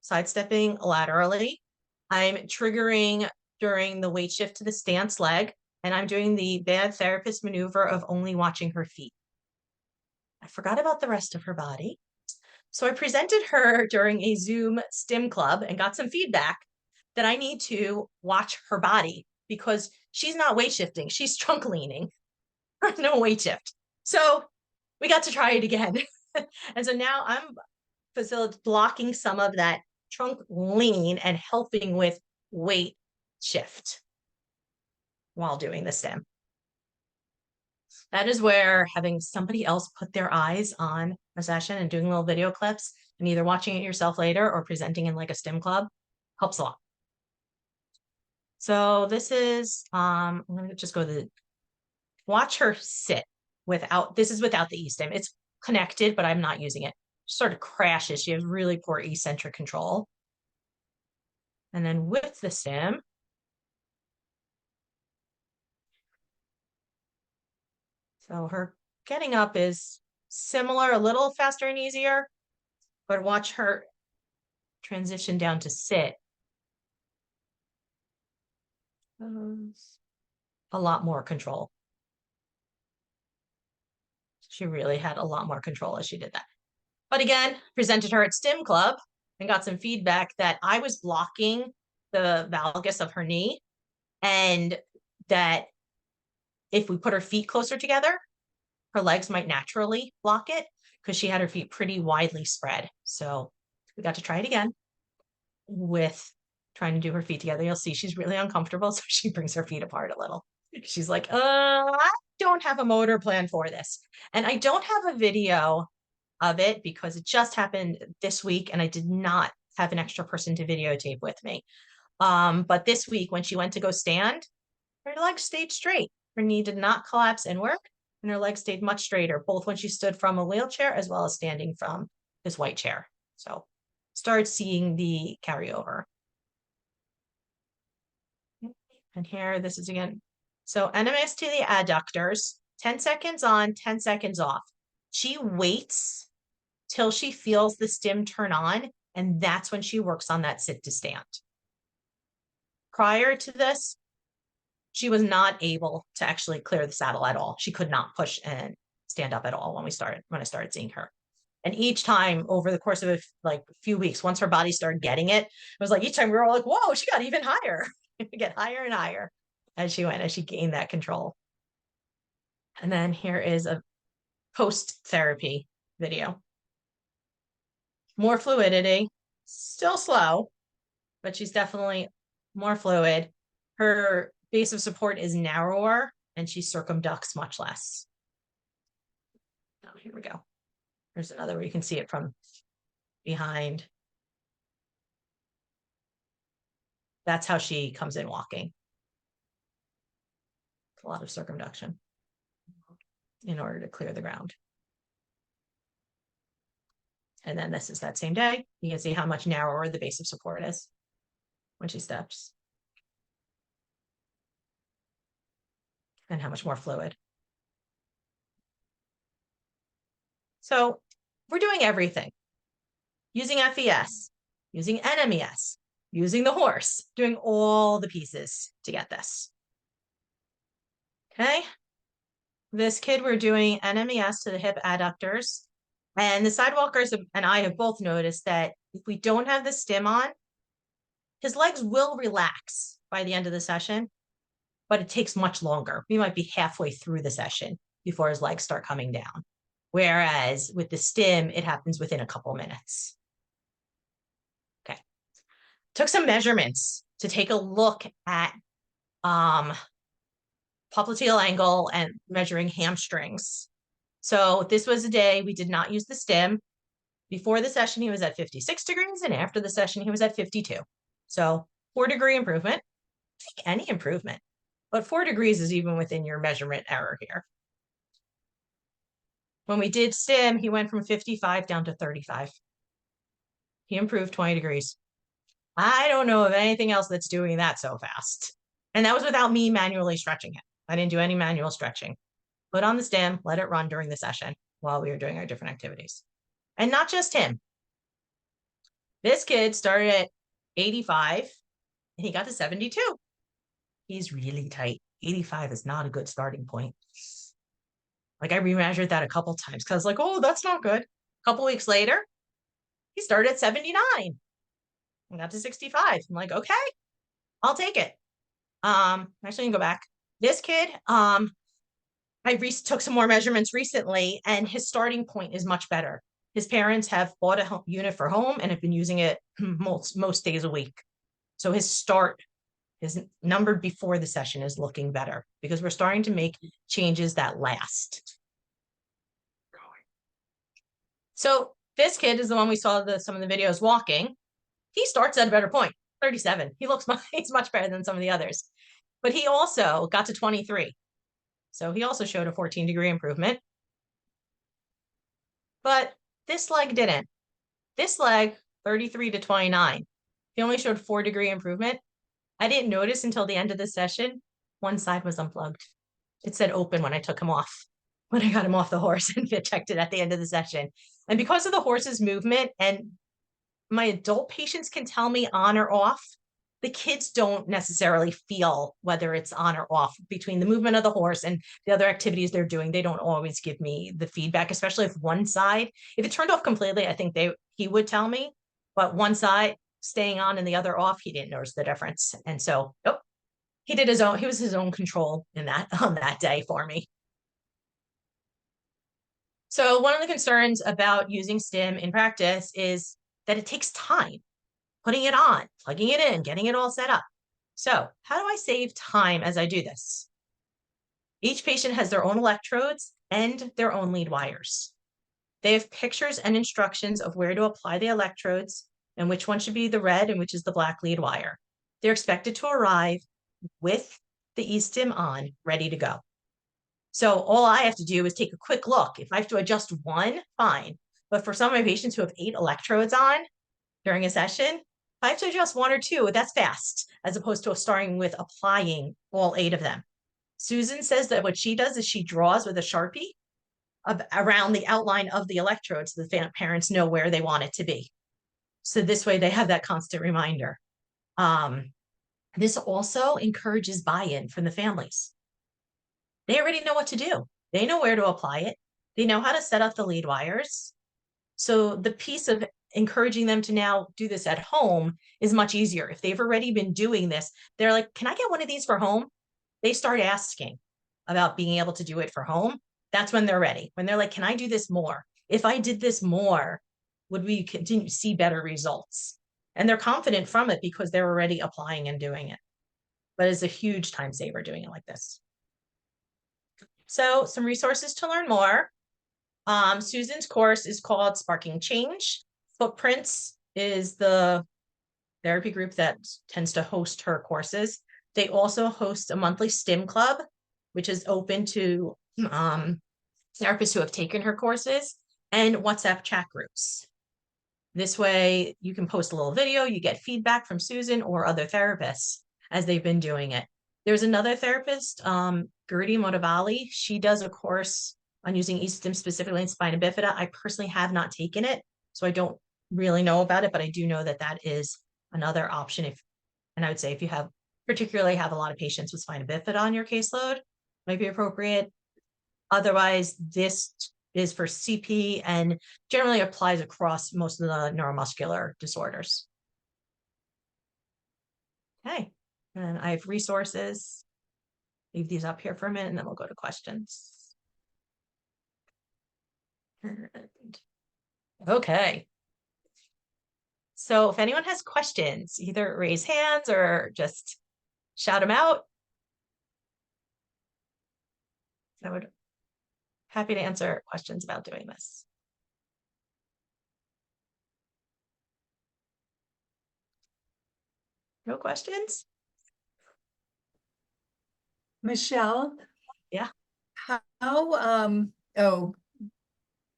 sidestepping laterally. I'm triggering during the weight shift to the stance leg, and I'm doing the bad therapist maneuver of only watching her feet. I forgot about the rest of her body. So I presented her during a Zoom stim club and got some feedback that I need to watch her body because she's not weight shifting. She's trunk leaning. No weight shift. So we got to try it again. And so now I'm blocking some of that trunk lean and helping with weight shift while doing the stim. That is where having somebody else put their eyes on a session and doing little video clips and either watching it yourself later or presenting in like a stim club helps a lot. So this is, I'm going to just go to watch her sit this is without the e-stim. It's connected, but I'm not using it. She sort of crashes. She has really poor eccentric control. And then with the stim, so her getting up is similar, a little faster and easier, but watch her transition down to sit. A lot more control. She really had a lot more control as she did that. But again, presented her at Stim Club and got some feedback that I was blocking the valgus of her knee, and that if we put her feet closer together, her legs might naturally block it because she had her feet pretty widely spread. So we got to try it again with trying to do her feet together. You'll see she's really uncomfortable, so she brings her feet apart a little. She's like, I don't have a motor plan for this. And I don't have a video of it because it just happened this week and I did not have an extra person to videotape with me. But this week when she went to go stand, her legs stayed straight. Her knee did not collapse inward and her legs stayed much straighter, both when she stood from a wheelchair as well as standing from this white chair. So start seeing the carryover. And here, this is again. So NMS to the adductors, 10 seconds on, 10 seconds off. She waits till she feels the stim turn on, and that's when she works on that sit to stand. Prior to this, she was not able to actually clear the saddle at all. She could not push and stand up at all when I started seeing her. And each time over the course of a few weeks, once her body started getting it, it was like each time we were all like, whoa, she got even higher. Get higher and higher as she gained that control. And then here is a post-therapy video. More fluidity, still slow, but she's definitely more fluid. Her base of support is narrower and she circumducts much less. Oh, here we go. There's another where you can see it from behind. That's how she comes in walking. A lot of circumduction in order to clear the ground. And then this is that same day. You can see how much narrower the base of support is. when she steps. And how much more fluid. So we're doing everything. Using FES, using NMES, using the horse, doing all the pieces to get this. Okay. This kid, we're doing NMES to the hip adductors. And the sidewalkers and I have both noticed that if we don't have the stim on, his legs will relax by the end of the session, but it takes much longer. We might be halfway through the session before his legs start coming down. Whereas with the stim, it happens within a couple minutes. Okay. Took some measurements to take a look at popliteal angle and measuring hamstrings. So this was a day we did not use the stim. Before the session, he was at 56 degrees, and after the session, he was at 52. So 4-degree improvement. Take any improvement, but 4 degrees is even within your measurement error here. When we did stim, he went from 55 down to 35. He improved 20 degrees. I don't know of anything else that's doing that so fast. And that was without me manually stretching him. I didn't do any manual stretching. Put on the stim, let it run during the session while we were doing our different activities. And not just him. This kid started at 85 and he got to 72. He's really tight. 85 is not a good starting point. Like I remeasured that a couple times because I was like, oh, that's not good. A couple weeks later, he started at 79 and got to 65. I'm like, okay, I'll take it. Actually, I can go back. This kid, I took some more measurements recently, and his starting point is much better. His parents have bought a unit for home and have been using it most days a week. So his start, his number before the session is looking better because we're starting to make changes that last. So this kid is the one we saw some of the videos walking. He starts at a better point, 37. He looks he's much better than some of the others. But he also got to 23. So he also showed a 14-degree improvement. But this leg didn't. This leg, 33 to 29. He only showed 4-degree improvement. I didn't notice until the end of the session, one side was unplugged. It said open when I took him off, when I got him off the horse and checked it at the end of the session. And because of the horse's movement, and my adult patients can tell me on or off, the kids don't necessarily feel whether it's on or off between the movement of the horse and the other activities they're doing. They don't always give me the feedback, especially if one side, if it turned off completely, I think he would tell me, but one side staying on and the other off, he didn't notice the difference. And so, nope, he was his own control on that day for me. So one of the concerns about using stim in practice is that it takes time. Putting it on, plugging it in, getting it all set up. So how do I save time as I do this? Each patient has their own electrodes and their own lead wires. They have pictures and instructions of where to apply the electrodes and which one should be the red and which is the black lead wire. They're expected to arrive with the eStim on, ready to go. So all I have to do is take a quick look. If I have to adjust one, fine. But for some of my patients who have 8 electrodes on during a session, if I have to adjust 1 or 2, that's fast, as opposed to starting with applying all 8 of them. Susan says that what she does is she draws with a Sharpie around the outline of the electrode so the parents know where they want it to be. So this way they have that constant reminder. This also encourages buy-in from the families. They already know what to do. They know where to apply it. They know how to set up the lead wires. So the piece of encouraging them to now do this at home is much easier. If they've already been doing this, they're like, can I get one of these for home? They start asking about being able to do it for home. That's when they're ready. When they're like, can I do this more? If I did this more, would we continue to see better results? And they're confident from it because they're already applying and doing it. But it's a huge time saver doing it like this. So some resources to learn more. Susan's course is called Sparking Change. Footprints is the therapy group that tends to host her courses. They also host a monthly STIM club, which is open to therapists who have taken her courses, and WhatsApp chat groups. This way you can post a little video, you get feedback from Susan or other therapists as they've been doing it. There's another therapist, Gertie Modavali. She does a course on using e-stim specifically in spina bifida. I personally have not taken it, so I don't really know about it, but I do know that that is another option. And I would say if you particularly have a lot of patients with spina bifida on your caseload, might be appropriate. Otherwise, this is for CP and generally applies across most of the neuromuscular disorders. Okay, and I have resources. Leave these up here for a minute and then we'll go to questions. Okay. So if anyone has questions, either raise hands or just shout them out. I would happy to answer questions about doing this. No questions? Michelle? Yeah. Oh,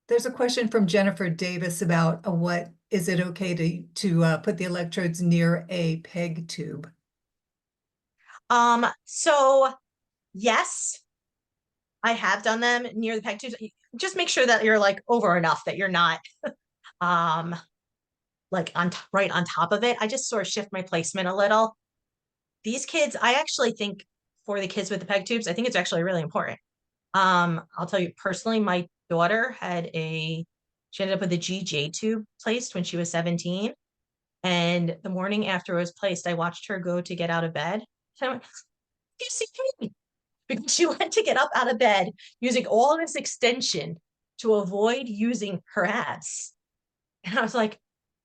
there's a question from Jennifer Davis about what is it okay to put the electrodes near a peg tube? So yes, I have done them near the peg tubes. Just make sure that you're like over enough that you're not like right on top of it. I just sort of shift my placement a little. These kids, I actually think for the kids with the peg tubes, I think it's actually really important. I'll tell you personally, my daughter she ended up with a GJ tube placed when she was 17. And the morning after it was placed, I watched her go to get out of bed. So I went, you see me? Because she went to get up out of bed using all this extension to avoid using her abs. And I was like,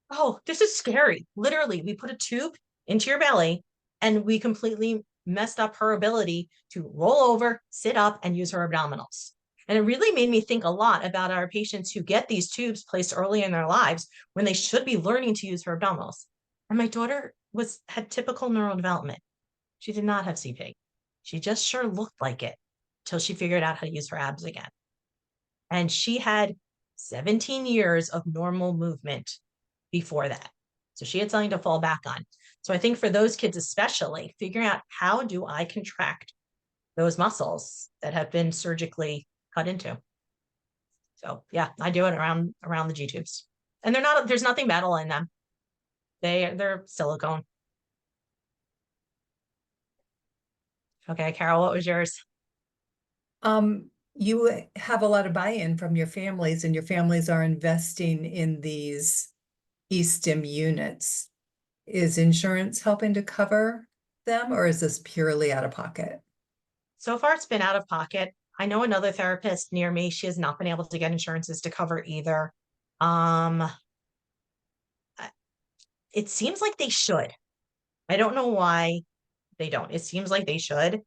oh, this is scary. Literally, we put a tube into your belly and we completely messed up her ability to roll over, sit up, and use her abdominals. And it really made me think a lot about our patients who get these tubes placed early in their lives when they should be learning to use her abdominals. And my daughter had typical neurodevelopment. She did not have CP. She just sure looked like it till she figured out how to use her abs again. And she had 17 years of normal movement before that. So she had something to fall back on. So I think for those kids, especially figuring out how do I contract those muscles that have been surgically cut into. So yeah, I do it around the G tubes, and there's nothing metal in them. They're silicone. Okay, Carol, what was yours? You have a lot of buy-in from your families, and your families are investing in these e-stim units. Is insurance helping to cover them, or is this purely out of pocket? So far, it's been out of pocket. I know another therapist near me. She has not been able to get insurances to cover either. It seems like they should. I don't know why they don't. It seems like they should.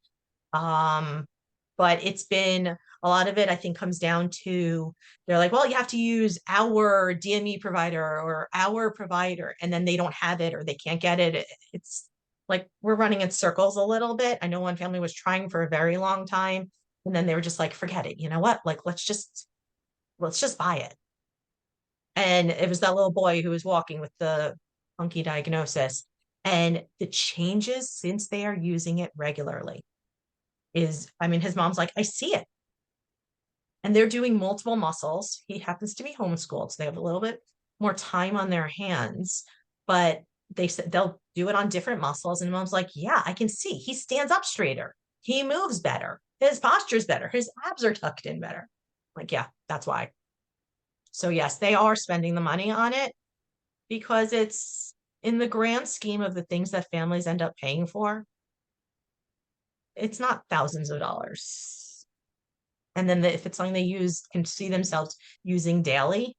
But it's been a lot of it, I think, comes down to they're like, well, you have to use our DME provider or our provider, and then they don't have it or they can't get it. It's like we're running in circles a little bit. I know one family was trying for a very long time, and then they were just like, forget it. You know what? Like, let's just buy it. And it was that little boy who was walking with the funky diagnosis. And the changes since they are using it regularly his mom's like, I see it. And they're doing multiple muscles. He happens to be homeschooled, so they have a little bit more time on their hands, but they said they'll do it on different muscles. And mom's like, yeah, I can see he stands up straighter. He moves better. His posture's better. His abs are tucked in better. Like, yeah, that's why. So yes, they are spending the money on it because it's in the grand scheme of the things that families end up paying for. It's not thousands of dollars. And then if it's something they can see themselves using daily,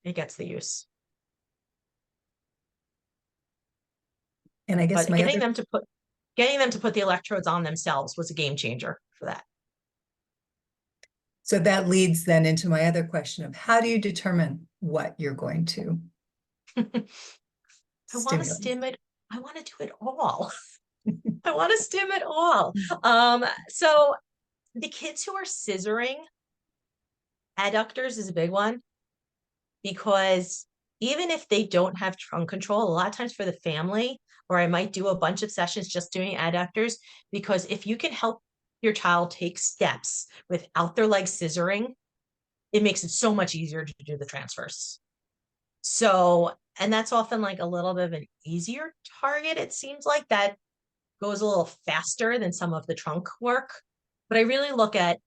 it gets the use. And I guess But getting them to put the electrodes on themselves was a game changer for that. So that leads then into my other question of how do you determine what you're going to I want to stimulate? stim it. I want to do it all. I want to stim it all. So the kids who are scissoring, adductors is a big one because even if they don't have trunk control, a lot of times for the family, or I might do a bunch of sessions just doing adductors, because if you can help your child take steps without their legs scissoring, it makes it so much easier to do the transfers. So, and that's often like a little bit of an easier target. It seems like that goes a little faster than some of the trunk work. But I really look at,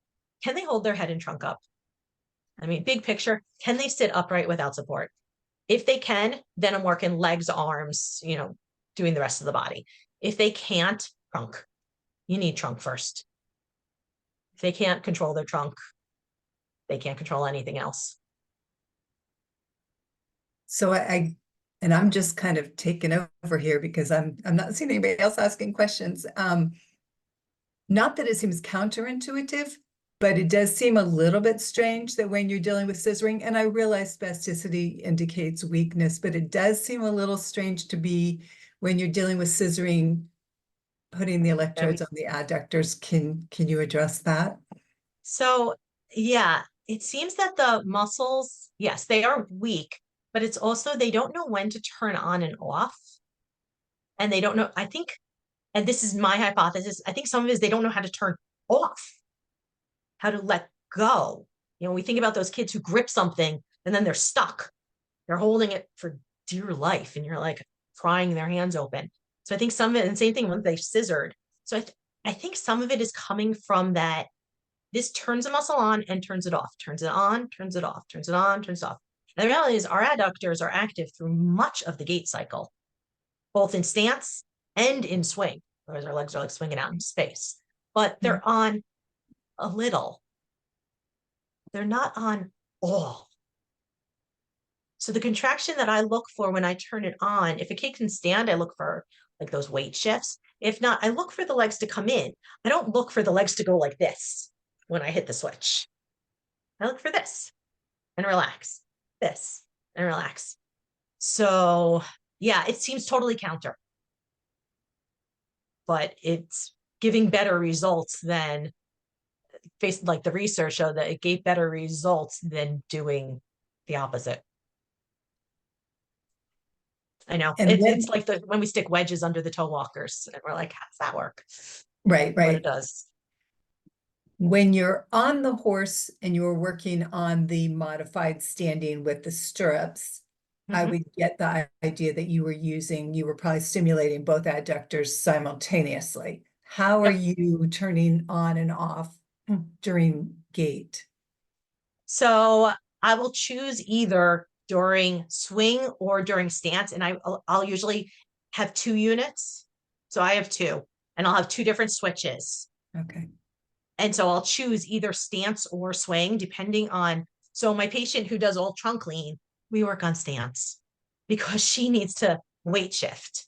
can they hold their head and trunk up? I mean, big picture, can they sit upright without support? If they can, then I'm working legs, arms, doing the rest of the body. If they can't, trunk. You need trunk first. If they can't control their trunk, they can't control anything else. So and I'm just kind of taking over here because I'm not seeing anybody else asking questions. Not that it seems counterintuitive, but it does seem a little bit strange that when you're dealing with scissoring, and I realize spasticity indicates weakness, but it does seem a little strange to be when you're dealing with scissoring, putting the electrodes on the adductors. Can you address that? So, yeah, it seems that the muscles, yes, they are weak, but it's also they don't know when to turn on and off. And they don't know, I think, and this is my hypothesis, I think some of it is they don't know how to turn off, how to let go. We think about those kids who grip something and then they're stuck. They're holding it for dear life, and you're like prying their hands open. So I think some of it, and same thing when they scissored. So I think some of it is coming from that. This turns a muscle on and turns it off, turns it on, turns it off, turns it on, turns it off. And the reality is our adductors are active through much of the gait cycle, both in stance and in swing, whereas our legs are like swinging out in space. But they're on a little. They're not on all. So the contraction that I look for when I turn it on, if a kid can stand, I look for like those weight shifts. If not, I look for the legs to come in. I don't look for the legs to go like this when I hit the switch. I look for this and relax, this and relax. So yeah, it seems totally counter, but it's giving better results than like the research showed that it gave better results than doing the opposite. I know And it's like when we stick wedges under the toe walkers and we're like, how does that work? right, But it right. does. When you're on the horse and you're working on the modified standing with the stirrups, I Mhm. would get the idea that you were probably stimulating both adductors simultaneously. How are Yep. you turning on and off during gait? So I will choose either during swing or during stance, and I'll usually have 2 units. So I have two, and I'll have two different switches. Okay. And so I'll choose either stance or swing, depending on. So my patient who does all trunk lean, we work on stance because she needs to weight shift.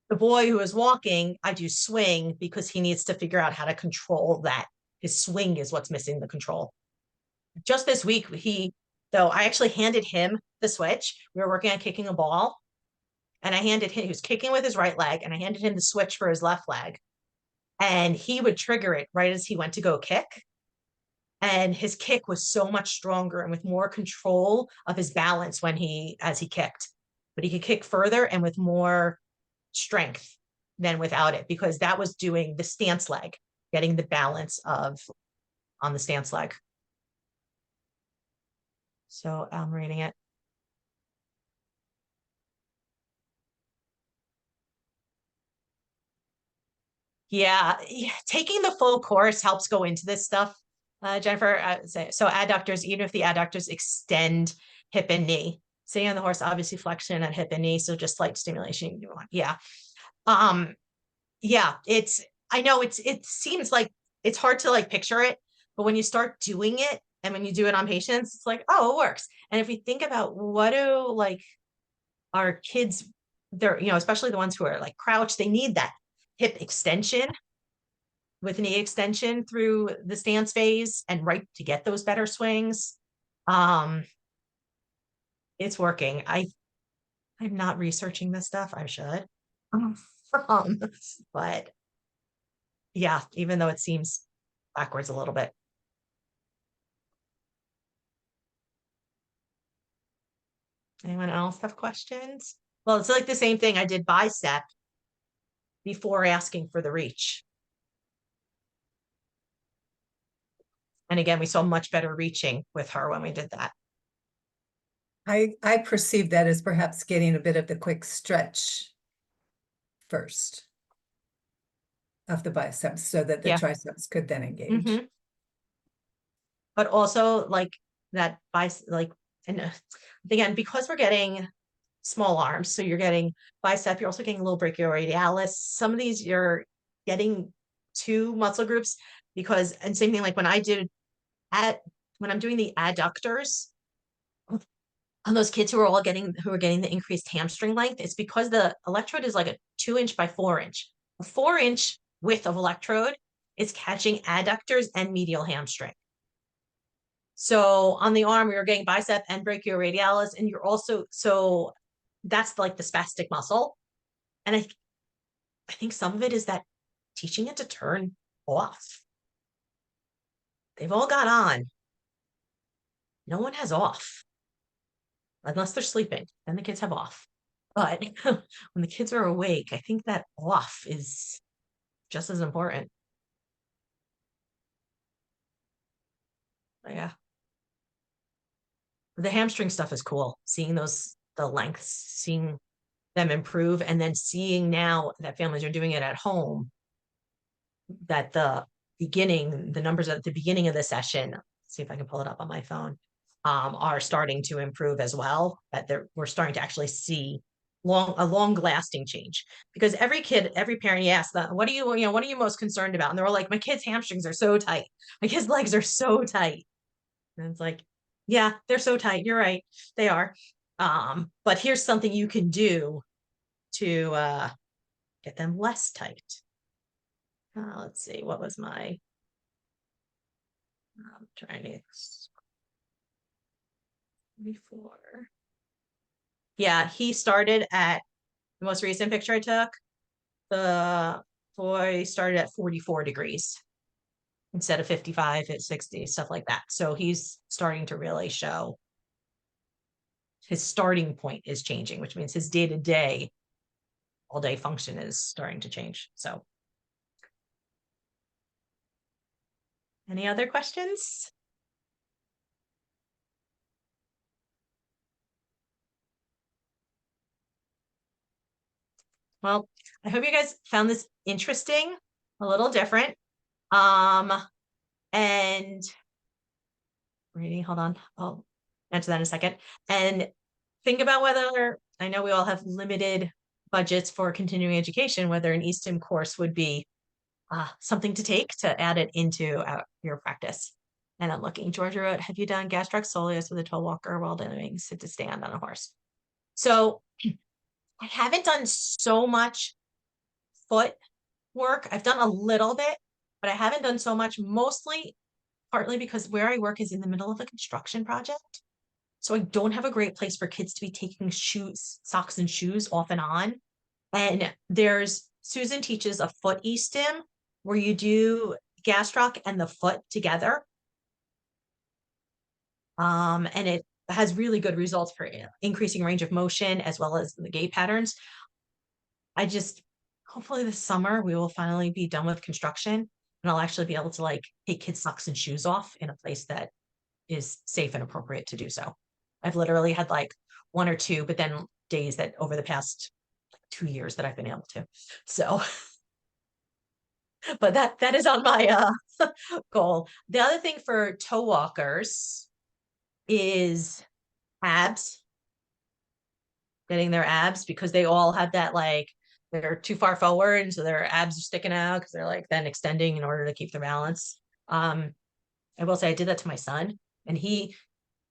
The boy who is walking, I do swing because he needs to figure out how to control that. His swing is what's missing the control. Just this week, though, I actually handed him the switch. We were working on kicking a ball, and he was kicking with his right leg, and I handed him the switch for his left leg. And he would trigger it right as he went to go kick. And his kick was so much stronger and with more control of his balance as he kicked. But he could kick further and with more strength than without it, because that was doing the stance leg, getting the balance on the stance leg. So I'm reading it. Yeah, taking the full course helps go into this stuff, Jennifer. I would say so. Adductors, even if the adductors extend hip and knee, sitting on the horse, obviously flexion at hip and knee, so just light stimulation you want. Yeah, um, yeah. I know it seems like it's hard to like picture it, but when you start doing it and when you do it on patients, it's like, oh, it works. And if we think about what do like our kids, they're especially the ones who are like crouched, they need that hip extension with knee extension through the stance phase and right to get those better swings. Um, it's working. I'm not researching this stuff. I should. Um, but yeah, even though it seems backwards a little bit. Anyone else have questions? Well, it's like the same thing. I did bicep before asking for the reach. And again, we saw much better reaching with her when we did that. I perceive that as perhaps getting a bit of the quick stretch first of the biceps so that the Yeah. triceps could then engage. Mm-hmm. But also like that like, and again, because we're getting small arms, so you're getting bicep, you're also getting a little brachioradialis. Some of these you're getting two muscle groups because, and same thing like when I did when I'm doing the adductors on those kids who are getting the increased hamstring length, it's because the electrode is like a 2 inch by 4 inch. A 4 inch width of electrode is catching adductors and medial hamstring. So on the arm, you're getting bicep and brachioradialis, and you're also, so that's like the spastic muscle. And I think some of it is that teaching it to turn off. They've all got on. No one has off unless they're sleeping. Then the kids have off. But when the kids are awake, I think that off is just as important. But yeah. The hamstring stuff is cool. Seeing the lengths, seeing them improve, and then seeing now that families are doing it at home, that the numbers at the beginning of the session, see if I can pull it up on my phone, are starting to improve as well. That we're starting to actually see a long lasting change, because every kid, every parent, you ask them, what are you most concerned about? And they're all like, my kid's hamstrings are so tight. My kid's legs are so tight. And it's like, yeah, they're so tight. You're right. They are. But here's something you can do to get them less tight. Let's see, what was my I'm trying to before. Yeah, he started at the most recent picture I took. The boy started at 44 degrees instead of 55 at 60, stuff like that. So he's starting to really show his starting point is changing, which means his day-to-day, all-day function is starting to change. So any other questions? Well, I hope you guys found this interesting, a little different. And reading, hold on, I'll answer that in a second. And think about whether, I know we all have limited budgets for continuing education, whether an eSTEM course would be something to take to add it into your practice. And I'm looking, Georgia wrote, have you done gastroc soleus with a toe walker while doing sit to stand on a horse? So I haven't done so much foot work. I've done a little bit, but I haven't done so much, mostly partly because where I work is in the middle of a construction project. So I don't have a great place for kids to be taking socks and shoes off and on. And Susan teaches a foot e-stim where you do gastroc and the foot together. And it has really good results for increasing range of motion as well as the gait patterns. Hopefully this summer we will finally be done with construction and I'll actually be able to like take kids' socks and shoes off in a place that is safe and appropriate to do so. I've literally had like one or two, but then days that over the past 2 years that I've been able to. So, but that is on my goal. The other thing for toe walkers is abs, getting their abs, because they all have that like they're too far forward, and so their abs are sticking out because they're like then extending in order to keep their balance. I will say I did that to my son, and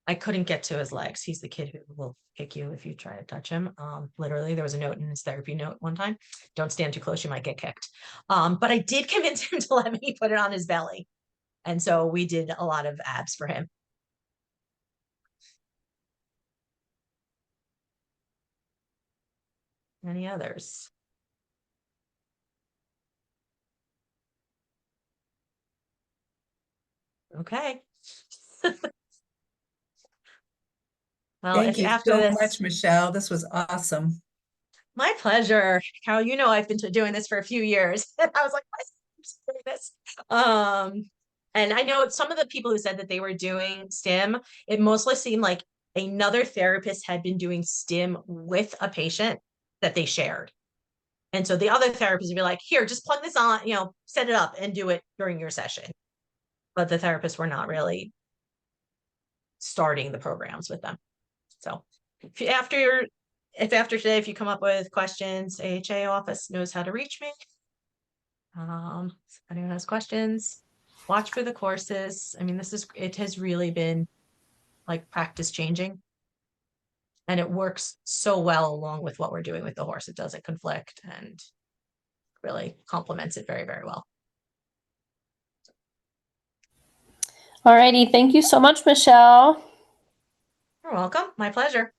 I couldn't get to his legs. He's the kid who will kick you if you try to touch him. Literally, there was a note in his therapy note one time: "Don't stand too close; you might get kicked." But I did convince him to let me put it on his belly, and so we did a lot of abs for him. Any others? Okay. Well, Thank if you after so this, much, Michelle. This was awesome. my pleasure. Carol, you know I've been doing this for a few years. And I was like, why is doing this? And I know some of the people who said that they were doing STIM, it mostly seemed like another therapist had been doing STIM with a patient that they shared. And so the other therapist would be like, here, just plug this on, set it up and do it during your session. But the therapists were not really starting the programs with them. So if after today, if you come up with questions, AHA office knows how to reach me. If anyone has questions, watch for the courses. I mean, it has really been like practice changing. And it works so well along with what we're doing with the horse. It doesn't conflict and really complements it very, very well. Alrighty, thank you so much, Michelle. You're welcome. My pleasure.